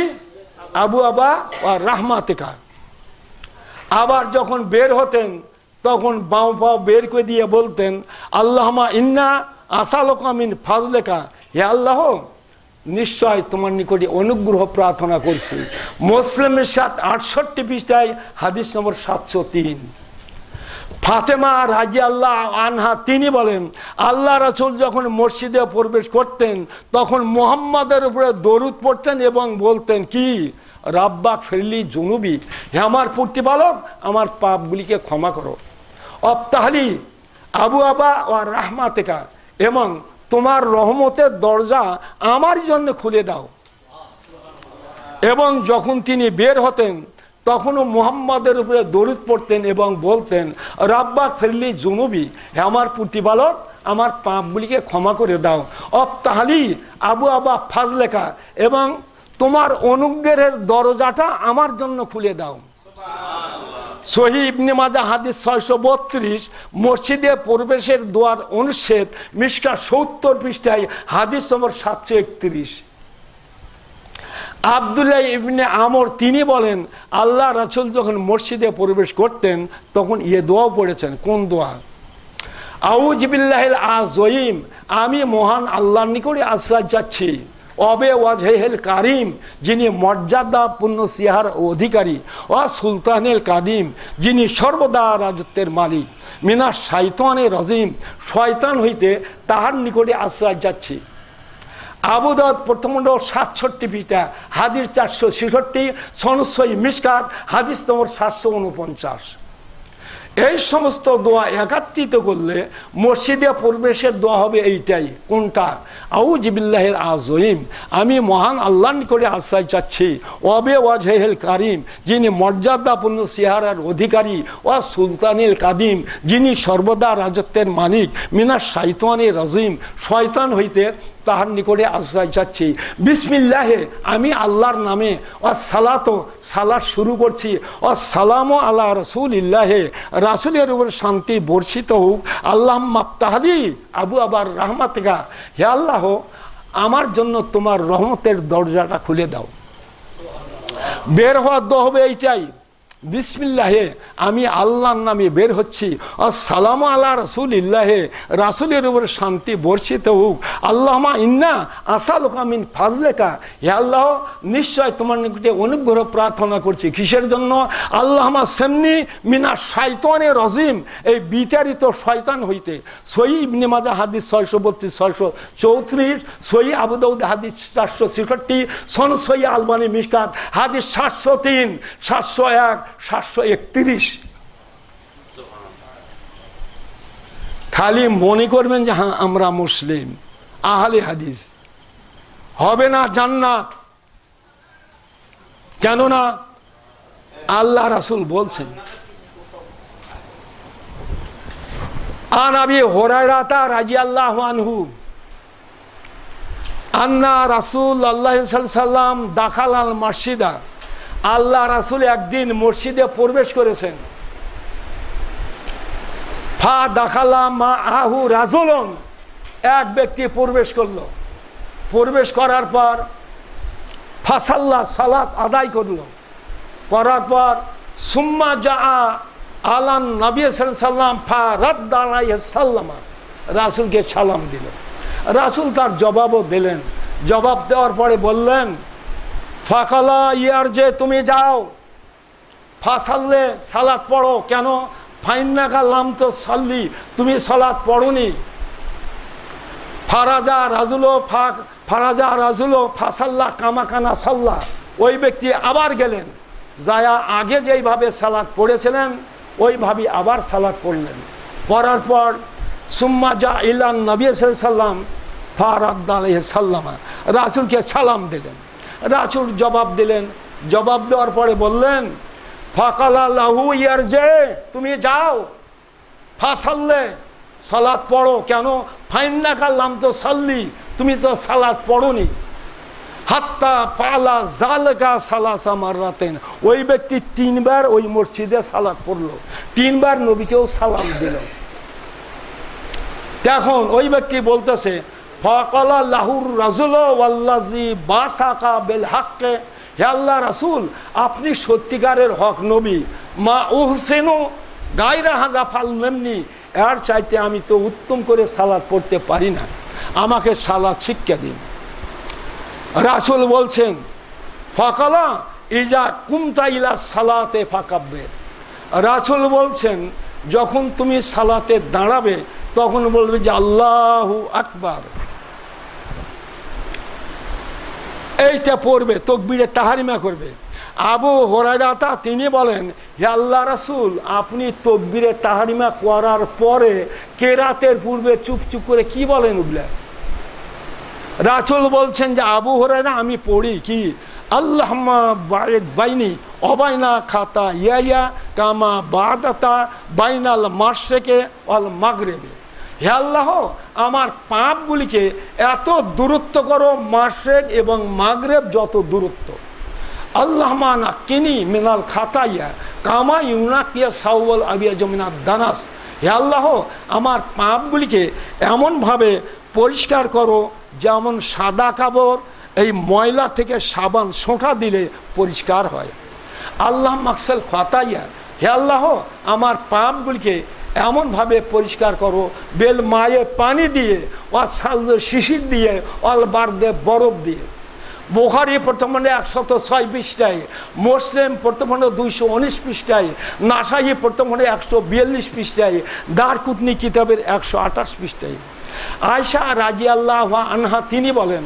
আবু আবা ওয়া রাহমাতিকা। আবার যখন বের হতেন তখন বাঁ পাও বের করে দিয়ে বলতেন, আল্লাহুম্মা ইন্না আসালুকা মিন ফাজলিকা, হে আল্লাহ নিশ্চয় তোমার নিকটে অনুগ্রহ প্রার্থনা করছি। মুসলিমের 68 পৃষ্ঠায় হাদিস নম্বর 703। ফাতেমা রাদিয়াল্লাহু আনহা তিনি বলেন, আল্লাহ রাসূল যখন মসজিদে প্রবেশ করতেন তখন মুহাম্মাদের উপরে দরুদ পড়তেন এবং বলতেন কি, রাব্বা ফিরলি জুনুবি, হে আমার প্রতিপালক আমার পাপগুলিকে ক্ষমা করো। আফতাহলি আবু আবা ওয়া রাহমাতিকা, এবং তোমার রহমতের দরজা আমার জন্য খুলে দাও। এবং যখন তিনি বের হতেন তখনও মুহাম্মাদের উপরে দরুদ পড়তেন এবং বলতেন, রাব্বা ফিরলি জুনুবি, হে আমার প্রতিপালক আমার পাপগুলিকে ক্ষমা করে দাও। আফতাহলি আবু আবা ফাজলেকা, এবং তোমার অনুগ্রহের দরজাটা আমার জন্য খুলে দাও। সহিহ ইবনে মাজাহ হাদিস 632, মসজিদে প্রবেশের দোয়ার অনুচ্ছেদ মিশকা 70 পৃষ্ঠায় হাদিস নম্বর 731। আব্দুল্লাহ ইবনে আমর তিনি বলেন, আল্লাহ রাসূল যখন মসজিদে প্রবেশ করতেন তখন দোয়াও পড়েছেন। কোন দোয়া? আউযু বিল্লাহিল আযীম, আমি মহান আল্লাহর নিকটে আশ্রয় যাচ্ছি, অবে ওয়াজহিল কারিম, যিনি মর্যাদাপূর্ণ চেহারার অধিকারী, ও সুলতানুল কাদিম, যিনি সর্বদা রাজত্বের মালিক, মিনাশ শাইতানির রাজিম, শয়তান হইতে তাহার নিকটে আশ্রয় যাচ্ছি। আবু দাউদ প্রথম খণ্ড 67 পৃষ্ঠা হাদিস 466, সনদ সহিহ মিশকাত হাদিস নম্বর 749। এই সমস্ত দোয়া একত্রিত করলে মসজিদে প্রবেশের দোয়া হবে এইটাই। কোনটা? আউযু বিল্লাহিল আযীম, আমি মহান আল্লাহর নিকটে আশ্রয় চাচ্ছি, ওয়াবে ওয়াজহিল কারিম, যিনি মর্যাদাপূর্ণ চেহারার অধিকারী, ও সুলতানুল কাদিম, যিনি সর্বদা রাজত্বের মালিক, মিনাশ শাইতানির রাজিম, শয়তান হইতে তাহার নিকটে আশ্রয় চাচ্ছি। বিসমিল্লাহে, আমি আল্লাহর নামে, ও সালাতো, সালাত শুরু করছি, ও সালামু আলা রাসূলিল্লাহে, রাসূলের উপর শান্তি বর্ষিত হোক। আল্লাহুম্মা আফতাহলি আবু আবার রাহমাতিকা, হে আল্লাহ আমার জন্য তোমার রহমতের দরজাটা খুলে দাও। বের হওয়ার দোয়া হবে এইটাই, বিসমিল্লাহে, আমি আল্লাহর নামে বের হচ্ছি, আসসালামু আলা রাসূলিল্লাহে, রাসূলের উপর শান্তি বর্ষিত হোক। আল্লাহুম্মা ইন্না আসালুকা মিন ফাজলিকা, হে আল্লাহ নিশ্চয় তোমার নিকটে অনুগ্রহ প্রার্থনা করছি। কিসের জন্য? আল্লাহুম্মা সামনি মিনাশ শাইতানির রাজিম, এই বিতাড়িত শয়তান হইতে। সহিহ ইবনে মাজাহ হাদিস 632 634, সহিহ আবু দাউদ হাদিস 466, সনদ সহিহ আলবানী মিশকাত হাদিস 703 701 731। খালি মনে করবেন যে হ্যাঁ আমরা মুসলিম, আহলে হাদিস, হবে না জান্নাত। কেননা আল্লাহ রাসূল বলছেন, আন আবি হুরায়রা রাদিয়াল্লাহু আনহু আন্না রাসূলুল্লাহ সাল্লাল্লাহু আলাইহি ওয়াসাল্লাম দাখালাল মসজিদা, আল্লাহ রাসূল একদিন মসজিদে প্রবেশ করেছেন। ফা দাখালা মা আহু রাজুলন, এক ব্যক্তি প্রবেশ করলো। প্রবেশ করার পর ফাসাল্লা, সালাত আদায় করলো। করার পর সুম্মা জা আলান নবী সাল্লাম ফা রাদ্দ আলাইহি সাল্লামা, রাসূলকে সালাম দিল। রাসূল তার জবাবও দিলেন। জবাব দেওয়ার পরে বললেন ফাকালা ইয়ার যে তুমি যাও, ফাসাল্লে সালাত পড়ো। কেন? ফাইন্নাকা লাম তো সাল্লি, তুমি সালাত পড়োনি। ফারাজা রাজুলো ফাসাল্লা কামাকানা সাল্লা, ওই ব্যক্তি আবার গেলেন, যায়া আগে যেইভাবে সালাত পড়েছিলেন ওইভাবে আবার সালাত পড়লেন। পড়ার পর সুম্মা জা ইলান নবী সাল্লাম ফারাদ্দ আলাইহি সাল্লামা, রাসূলকে সালাম দিলেন। রাসূল জবাব দিলেন। জবাব দেওয়ার পরে বললেন ফাকালা লাহু ইয়ারজে, তুমি যাও, ফাসাল্লে সালাত পড়ো। কেন? ফাইন্নাকা লাম তো সাল্লি, তুমি তো সালাত পড়োনি। হাত্তা পালা জালকা সালাসা মাররাতেন, ওই ব্যক্তি 3 বার ওই মসজিদে সালাত পড়লো, 3 বার নবীকেও সালাম দিল। এখন ওই ব্যক্তি বলতেছে ফাকালা লাহুর রাজুল ওয়াল্লাজি বাসাকা বিল হাক্কে, হে আল্লাহ রাসূল, আপনি সত্যিকারের হক নবী। মা উহসিনু গায়রা হাযা ফালমেমনি, এর চাইতে আমি তো উত্তম করে সালাত পড়তে পারি না, আমাকে সালাত শিক্ষা দিন। রাসূল বলছেন ফাকালা ইজা কুমতা ইলা সালাতে ফাকাব্বির, রাসূল বলছেন যখন তুমি সালাতে দাঁড়াবে তখন বলবে যে আল্লাহু আকবার, এইটা পড়বে, তাকবীরে তাহরিমা করবে। আবু হুরায়রা তিনি বলেন হে আল্লাহ রাসূল, আপনি তাকবীরে তাহরিমা করার পরে কেরাতের পূর্বে চুপ করে কি বলেন ওগুলা? রাসূল বলছেন যে আবু হুরায়রা, আমি পড়ি কি আল্লাহুম্মা বারিক বাইনি অবাইনা খাতা ইয়া কামা বাদাতা বাইনাল মাশরিকি ওয়াল মাগরিবি, হে আল্লাহ, আমার পাপগুলিকে এত দূরত্ব করো মাশরিক এবং মাগরিব যত দূরত্ব। আল্লাহুম্মা নাক্কিনি মিনাল খাতায়া কামা ইউনাকিয়া সাওয়াল আবিয়াজ মিনাদ দানাস, হে আল্লাহ, আমার পাপগুলিকে এমনভাবে পরিষ্কার করো যেমন সাদা কাপড় এই ময়লা থেকে সাবান সোঁটা দিলে পরিষ্কার হয়। আল্লাহ মাকসাল খাতাইয়া, হে আল্লাহ, আমার পাপগুলিকে এমনভাবে পরিষ্কার করো বেল মায়ে পানি দিয়ে, ওয়াসাল শিশির দিয়ে, অল বারদে বরফ দিয়ে। বুখারী প্রথম খণ্ডে 106 পৃষ্ঠায়, মুসলিম প্রথম খণ্ড 219 পৃষ্ঠায়, নাসাই প্রথম খণ্ডে 142 পৃষ্ঠায়, দারকুতনি কিতাবের 128 পৃষ্ঠায়। আয়েশা রাদিয়াল্লাহু আনহা তিনি বলেন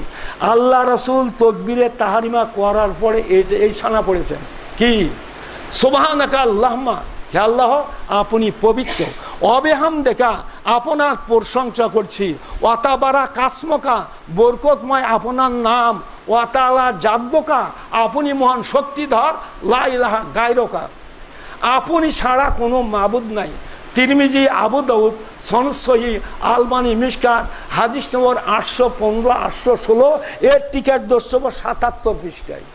আল্লাহ রাসূল তাকবীরে তাহরিমা করার পরে এই সানা পড়েছেন কি সুবহানাকা আল্লাহুম্মা, হে আল্লাহ, আপনি পবিত্র, অবিহামদিকা, আপনার প্রশংসা করছি, ওয়াতাবারা কাসমকা, বরকতময় আপনার নাম, ওয়াতালা জাদ্দকা, আপনি মহান শক্তিধর, লা ইলাহা গায়রুকা, আপনি ছাড়া কোনো মাবুদ নাই। তিরমিজি, আবু দাউদ, সনদ সহিহ, আলবানী মিশকাত, হাদিস নম্বর 815 816, এর টিকার 277 পৃষ্ঠায়।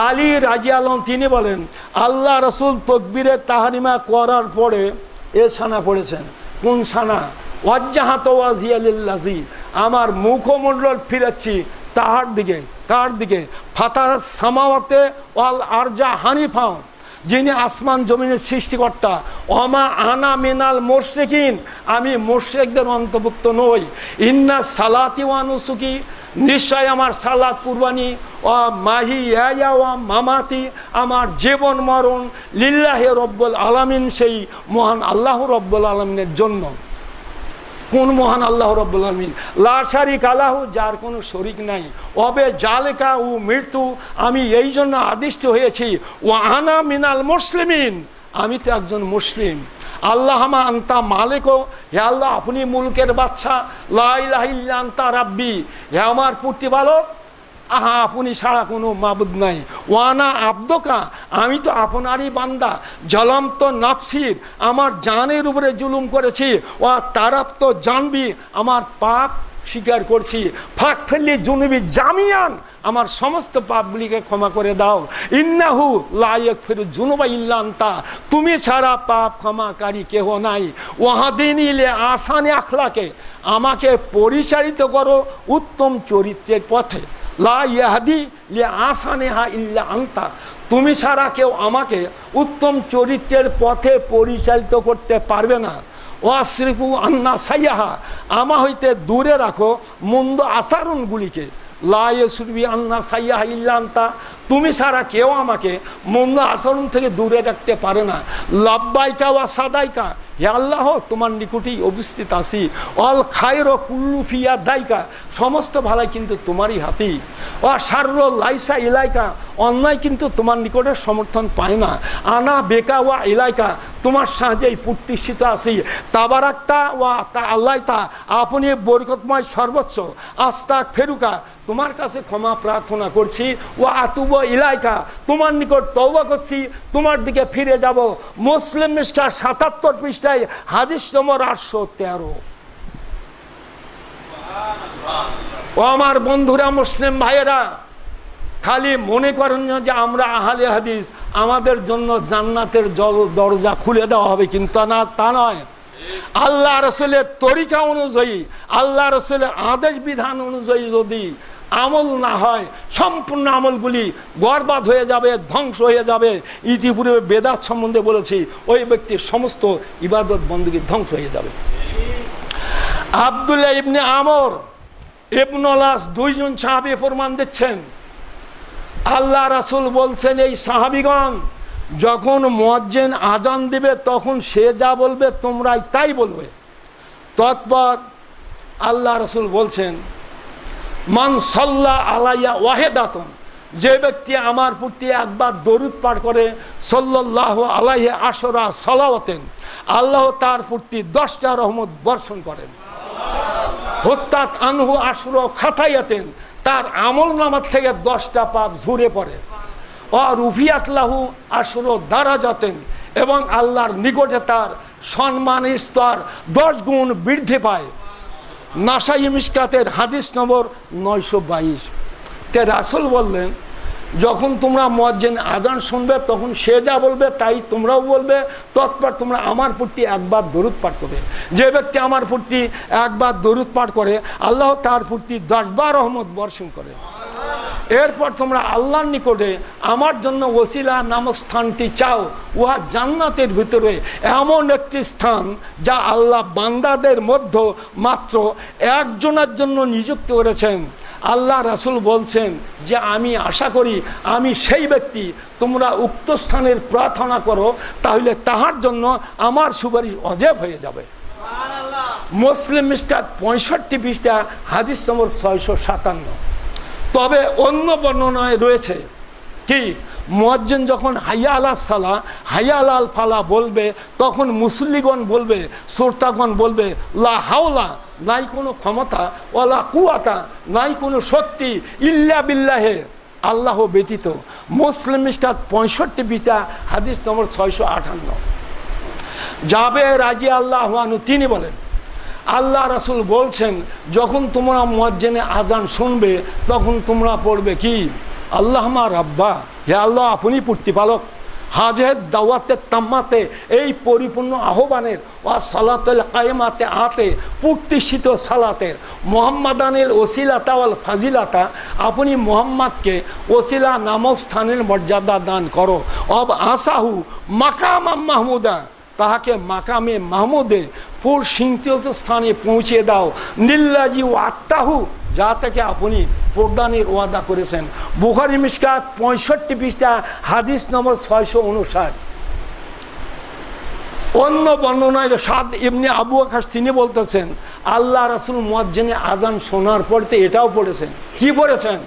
আলী রাদিয়াল্লাহু তিনি বলেন আল্লাহ রাসূল তাকবীরে তাহরিমা করার পরে এ সানা পড়েছেন। কোন সানা? ওয়াজ্জাহাতু ওয়াজিয়া লিল্লাযী, আমার মুখমণ্ডল ফিরাচ্ছি তাহার দিকে। কার দিকে? ফাতারাস সামাওয়াতে ওয়াল আরজা হানিফা, যিনি আসমান জমিনের সৃষ্টিকর্তা। ওমা আনা মিনাল মুশরিকিন, আমি মুশরিকদের অন্তর্ভুক্ত নই। ইন্না সালাতি ওয়া নুসুকি, নিশ্চয় আমার সালাত কুরবানি, ও মাহি ইয়া ওয়া মামাতি, আমার জীবন মরণ লিল্লাহি রব্বুল আলামিন, সেই মহান আল্লাহ রব্বুল আলামিনের জন্য। কোন মহান আল্লাহ রব্বুল আলামিন? লা শারিকা লাহু, যার কোনো শরিক নাই। অবে জালেকা ও মৃত্যু, আমি এই জন্য আদিষ্ট হয়েছি। ও আনা মিনাল মুসলিমিন, আমি তো একজন মুসলিম। আল্লাহুম্মা আনতা মালিকো, হে আল্লাহ, আপনি মুলকের বাদশা। লা ইলাহা ইল্লা আনতা রাব্বি, হে আমার প্রতিপালক, আহা আপনি ছাড়া কোনো মাবুদ নাই। ওয়ানা আব্দকা, আমি তো আপনারই বান্দা। জলন্ত নাফসির, আমার জানের উপরে জুলুম করেছি। ওয়া তারাফ তো জানবি, আমার পাপ স্বীকার করছি, ফাক ফেললি জুনুবি জামিয়ান, আমার সমস্ত পাপগুলিকে ক্ষমা করে দাও। ইন্নাহু লা ইয়াগফিরু যুনুবা ইল্লা আনতা, তুমি ছাড়া পাপ ক্ষমাকারী কেহ নাই। ওয়াহদিনি লি আহসানি আখলাকে, আমাকে পরিচালিত করো উত্তম চরিত্রের পথে। লা ইয়াহদি লি আহসানিহা ইল্লা আনতা, তুমি ছাড়া কেউ আমাকে উত্তম চরিত্রের পথে পরিচালিত করতে পারবে না। ওয়াসরিফু আন্না সাইয়াহা, আমা হইতে দূরে রাখো মন্দ আচরণগুলিকে। লা ইয়াসরিফু আন্না সাইয়াহা ইল্লা আনতা, তুমি ছাড়া কেউ আমাকে মন্দ আচরণ থেকে দূরে রাখতে পারে না। লাব্বাইকা ওয়া সাদাইকা, হে আল্লাহ তোমার নিকটেই উপস্থিত আছি। অল খায়র কুল্লু ফি ইয়াদাইকা, সমস্ত ভালাই কিন্তু তোমারই হাতেই। ও শাররু লাইসা ইলাইকা, অন্যায় কিন্তু তোমার নিকটে সমর্থন পায় না। আনা বেকা ওয়া ইলাইকা, তোমার সাহায্যেই প্রতিষ্ঠিত আছি। তাবারাকতা ওয়া তাআলাইতা, আপনি বরকতময় সর্বোচ্চ। আস্তাক ফেরুকা, তোমার কাছে ক্ষমা প্রার্থনা করছি। ওয়া আতুব ইলাইকা, তোমার নিকট তওবা করছি, তোমার দিকে ফিরে যাব। মুসলিম পৃষ্ঠা ৭৭ পৃষ্ঠায় হাদিস নম্বর ৮১৩। ও আমার বন্ধুরা, মুসলিম ভাইয়েরা, খালি মনে করেন না যে আমরা আহলে হাদিস, আমাদের জন্য জান্নাতের দরজা খুলে দেওয়া হবে, কিন্তু না, তা নয়। আল্লাহ রসুলের তরিকা অনুযায়ী, আল্লাহ রসুলের আদেশ বিধান অনুযায়ী যদি আমল না হয়, সম্পূর্ণ আমলগুলি বরবাদ হয়ে যাবে, ধ্বংস হয়ে যাবে। ইতিপূর্বে বেদাত সম্বন্ধে বলেছি, ওই ব্যক্তির সমস্ত ইবাদত বন্দী ধ্বংস হয়ে যাবে। আব্দুল্লাহ ইবনে আমর, ইবনুল আস, দুইজন সাহাবী প্রমাণ দিচ্ছেন। আল্লাহ রাসূল বলছেন, এই সাহাবীগণ যখন মুয়াজ্জিন আজান দিবে তখন সে যা বলবে তোমরাই তাই বলবে। তৎপর আল্লাহ রাসূল বলছেন, মান সাল্লা আলাইয়া ওয়াহিদাতুন, যে ব্যক্তি আমার প্রতি একবার দরুদ পাঠ করে, সাল্লাল্লাহু আলাইহি আশরা সালাওয়াতেন, আল্লাহ তার প্রতি 10টা রহমত বর্ষণ করেন। হুত্তাত আনহু আশরা খাতায়াতেন, তার আমল নামার থেকে 10টা পাপ ঝরে পড়ে। রুফিয়াত লাহু আশরা দারাজাতেন, এবং আল্লাহর নিকটে তার সম্মানের স্তর 10 গুণ বৃদ্ধি পায়। নাসাই মিশকাতের হাদিস নম্বর 922। তে রাসূল বললেন, যখন তোমরা মুয়াজ্জিন আজান শুনবে তখন সে যা বলবে তাই তোমরাও বলবে। তৎপর তোমরা আমার প্রতি একবার দরুদ পাঠ করবে। যে ব্যক্তি আমার প্রতি একবার দরুদ পাঠ করে, আল্লাহ তার প্রতি 10 বার রহমত বর্ষণ করে। এরপর তোমরা আল্লাহর নিকটে আমার জন্য ওসিলা নামক স্থানটি চাও। উহা জান্নাতের ভিতরে এমন একটি স্থান যা আল্লাহ বান্দাদের মধ্যে মাত্র একজনের জন্য নিযুক্ত করেছেন। আল্লাহ রাসূল বলছেন যে আমি আশা করি আমি সেই ব্যক্তি, তোমরা উক্ত স্থানের প্রার্থনা করো, তাহলে তাহার জন্য আমার সুপারিশ অজেব হয়ে যাবে। মুসলিম মিশকাত 65 পৃষ্ঠা হাদিস নম্বর 657। তবে অন্য বর্ণনায় রয়েছে কি, মুয়াজ্জিন যখন হাইয়া আলাস সালা, হাইয়া আলাল ফালা বলবে, তখন মুসল্লিগণ বলবে, শ্রোতাগণ বলবে, লা হাওলা, নাই কোনো ক্ষমতা, ওয়ালা কুওয়াতা, নাই কোনো শক্তি, ইল্লা বিল্লাহে, আল্লাহ ব্যতীত। মুসলিম মিশকাত 65 পৃষ্ঠা হাদিস নম্বর 658। জাবের রাদিয়াল্লাহু আনহু তিনি বলেন, আল্লাহ রাসূল বলছেন, যখন তোমরা মুয়াজ্জিনে আজান শুনবে তখন তোমরা পড়বে কি, আল্লাহুম্মা রাব্বা, হে আল্লাহ আপনি প্রতিপালক, হাজের দাওয়াতের তাম্মাতে, এই পরিপূর্ণ আহ্বানের, ওয়া সালাতুল কায়েমাতে আতে, প্রতিষ্ঠিত সালাতের, মুহাম্মাদানিল ওসিলাতা ওয়াল ফাজিলাতা, আপনি মুহাম্মাদকে ওসিলা নামক স্থানের মর্যাদা দান করো। অব আসাহু মাকামাম মাহমুদা, তাহাকে মাকামে মাহমুদে পুরস্কৃত স্থানে পৌঁছে দাও। নিল্লাজি ও আত্মাহু, যা থেকে আপনি প্রদানের ওয়াদা করেছেন। বুখারী মিশকাত 65 পৃষ্ঠা হাদিস নম্বর 659। অন্য বর্ণনায় সাদ ইবনে আবু ওয়াক্কাস তিনি বলতেছেন, আল্লাহ রাসূল মুয়াজ্জিনে আজান শোনার পরতে এটাও পড়েছেন। কি পড়েছেন?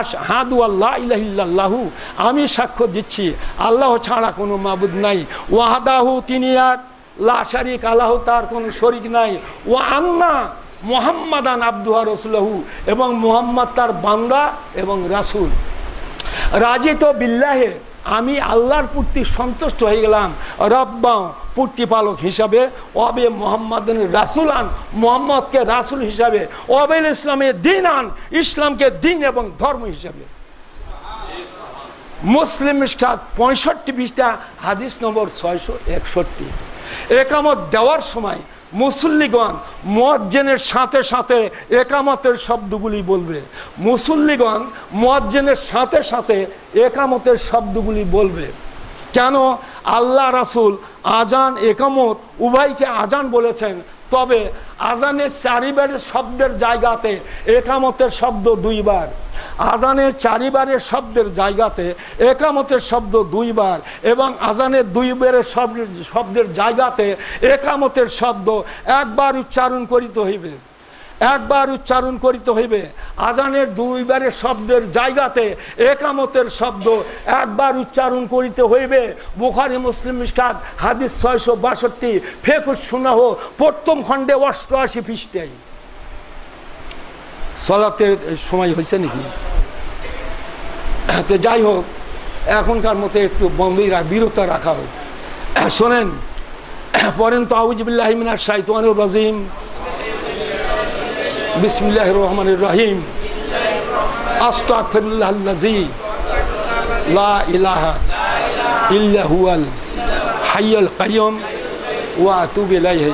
আশহাদু আল্লা ইলাহা ইল্লাল্লাহু, আমি সাক্ষ্য দিচ্ছি আল্লাহ ছাড়া কোনো মাবুদ নাই। ওয়াহদাহু, তিনি এক, লা শারীকা লাহু, তার কোনো শরীক নাই। ওয়া আন্না মুহাম্মাদান আবদুহু ওয়া রাসূলুহু, এবং মুহাম্মদ তার বান্দা এবং রাসূল। রাজিতু বিল্লাহি, আমি আল্লাহর প্রতি সন্তুষ্ট হয়ে গেলাম রব্বা প্রতিপালক হিসাবে, অবে মোহাম্মদিন রাসুলান মোহাম্মদকে রাসুল হিসাবে, অবেল ইসলামে দিন আন ইসলামকে দিন এবং ধর্ম হিসাবে। মুসলিম মিশকাত 65 পৃষ্ঠা হাদিস নম্বর 661। একামত দেওয়ার সময় মুসল্লিগণ মুয়াজ্জিনের সাথে সাথে একামতের শব্দগুলি বলবে। মুসল্লিগণ মুয়াজ্জিনের সাথে সাথে একামতের শব্দগুলি বলবে। কেন? আল্লাহ রাসূল আজান একামত উভয়কে আজান বলেছেন, তবে আজানের চারিবারের শব্দের জায়গাতে একামতের শব্দ 2 বার, আজানের চারিবারের শব্দের জায়গাতে একামতের শব্দ 2 বার, এবং আজানের 2 বারের শব্দের জায়গাতে একামতের শব্দ 1 বার উচ্চারণ করিতে হইবে, 1 বার উচ্চারণ করিতে হইবে। আজানের 2 বারের শব্দের জায়গাতে একামতের শব্দ 1 বার উচ্চারণ করিতে হইবে। বুখারী মুসলিম মিশকাত হাদিস 662, ফিকহুস সুন্নাহ প্রথম খণ্ডে 88 পৃষ্ঠায়। সালাতের সময় হয়েছে নাকি? তো যাই হোক, এখনকার মতো একটু বন্ধই বিরত রাখা হোক। শোনেন, পড়েন তো আউযু বিল্লাহি মিনাশ শাইতানির রাজিম, বিসমিল্লাহির রহমানির রহিম, আস্তাগফিরুল্লাহাল্লাযী লা ইলাহা ইল্লা হুয়াল হাইয়ুল কাইয়ুম ওয়া আতুবু ইলাইহি।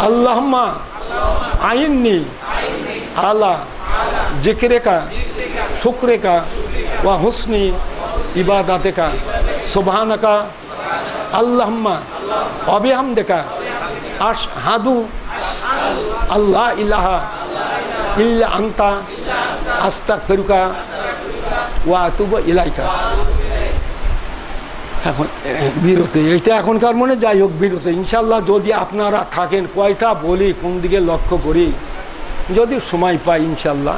আল্লাহুম্মা আইন্নি আলা জিকরিকা শুকরিকা ওয়া হুসনি ইবাদাতিকা সুবহানাকা আল্লাহুম্মা ওয়া বিহামদিকা আশহাদু আল্লা ইলাহা ইল্লা আনতা আস্তাগফিরুকা ওয়া আতুবু ইলাইকা। এখন বিরতি, এটা এখনকার মনে, যাই হোক বিরতি। ইনশাল্লাহ যদি আপনারা থাকেন, কয়টা বলি কোন দিকে লক্ষ্য করি, যদি সময় পাই ইনশাল্লাহ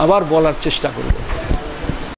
আবার বলার চেষ্টা করব।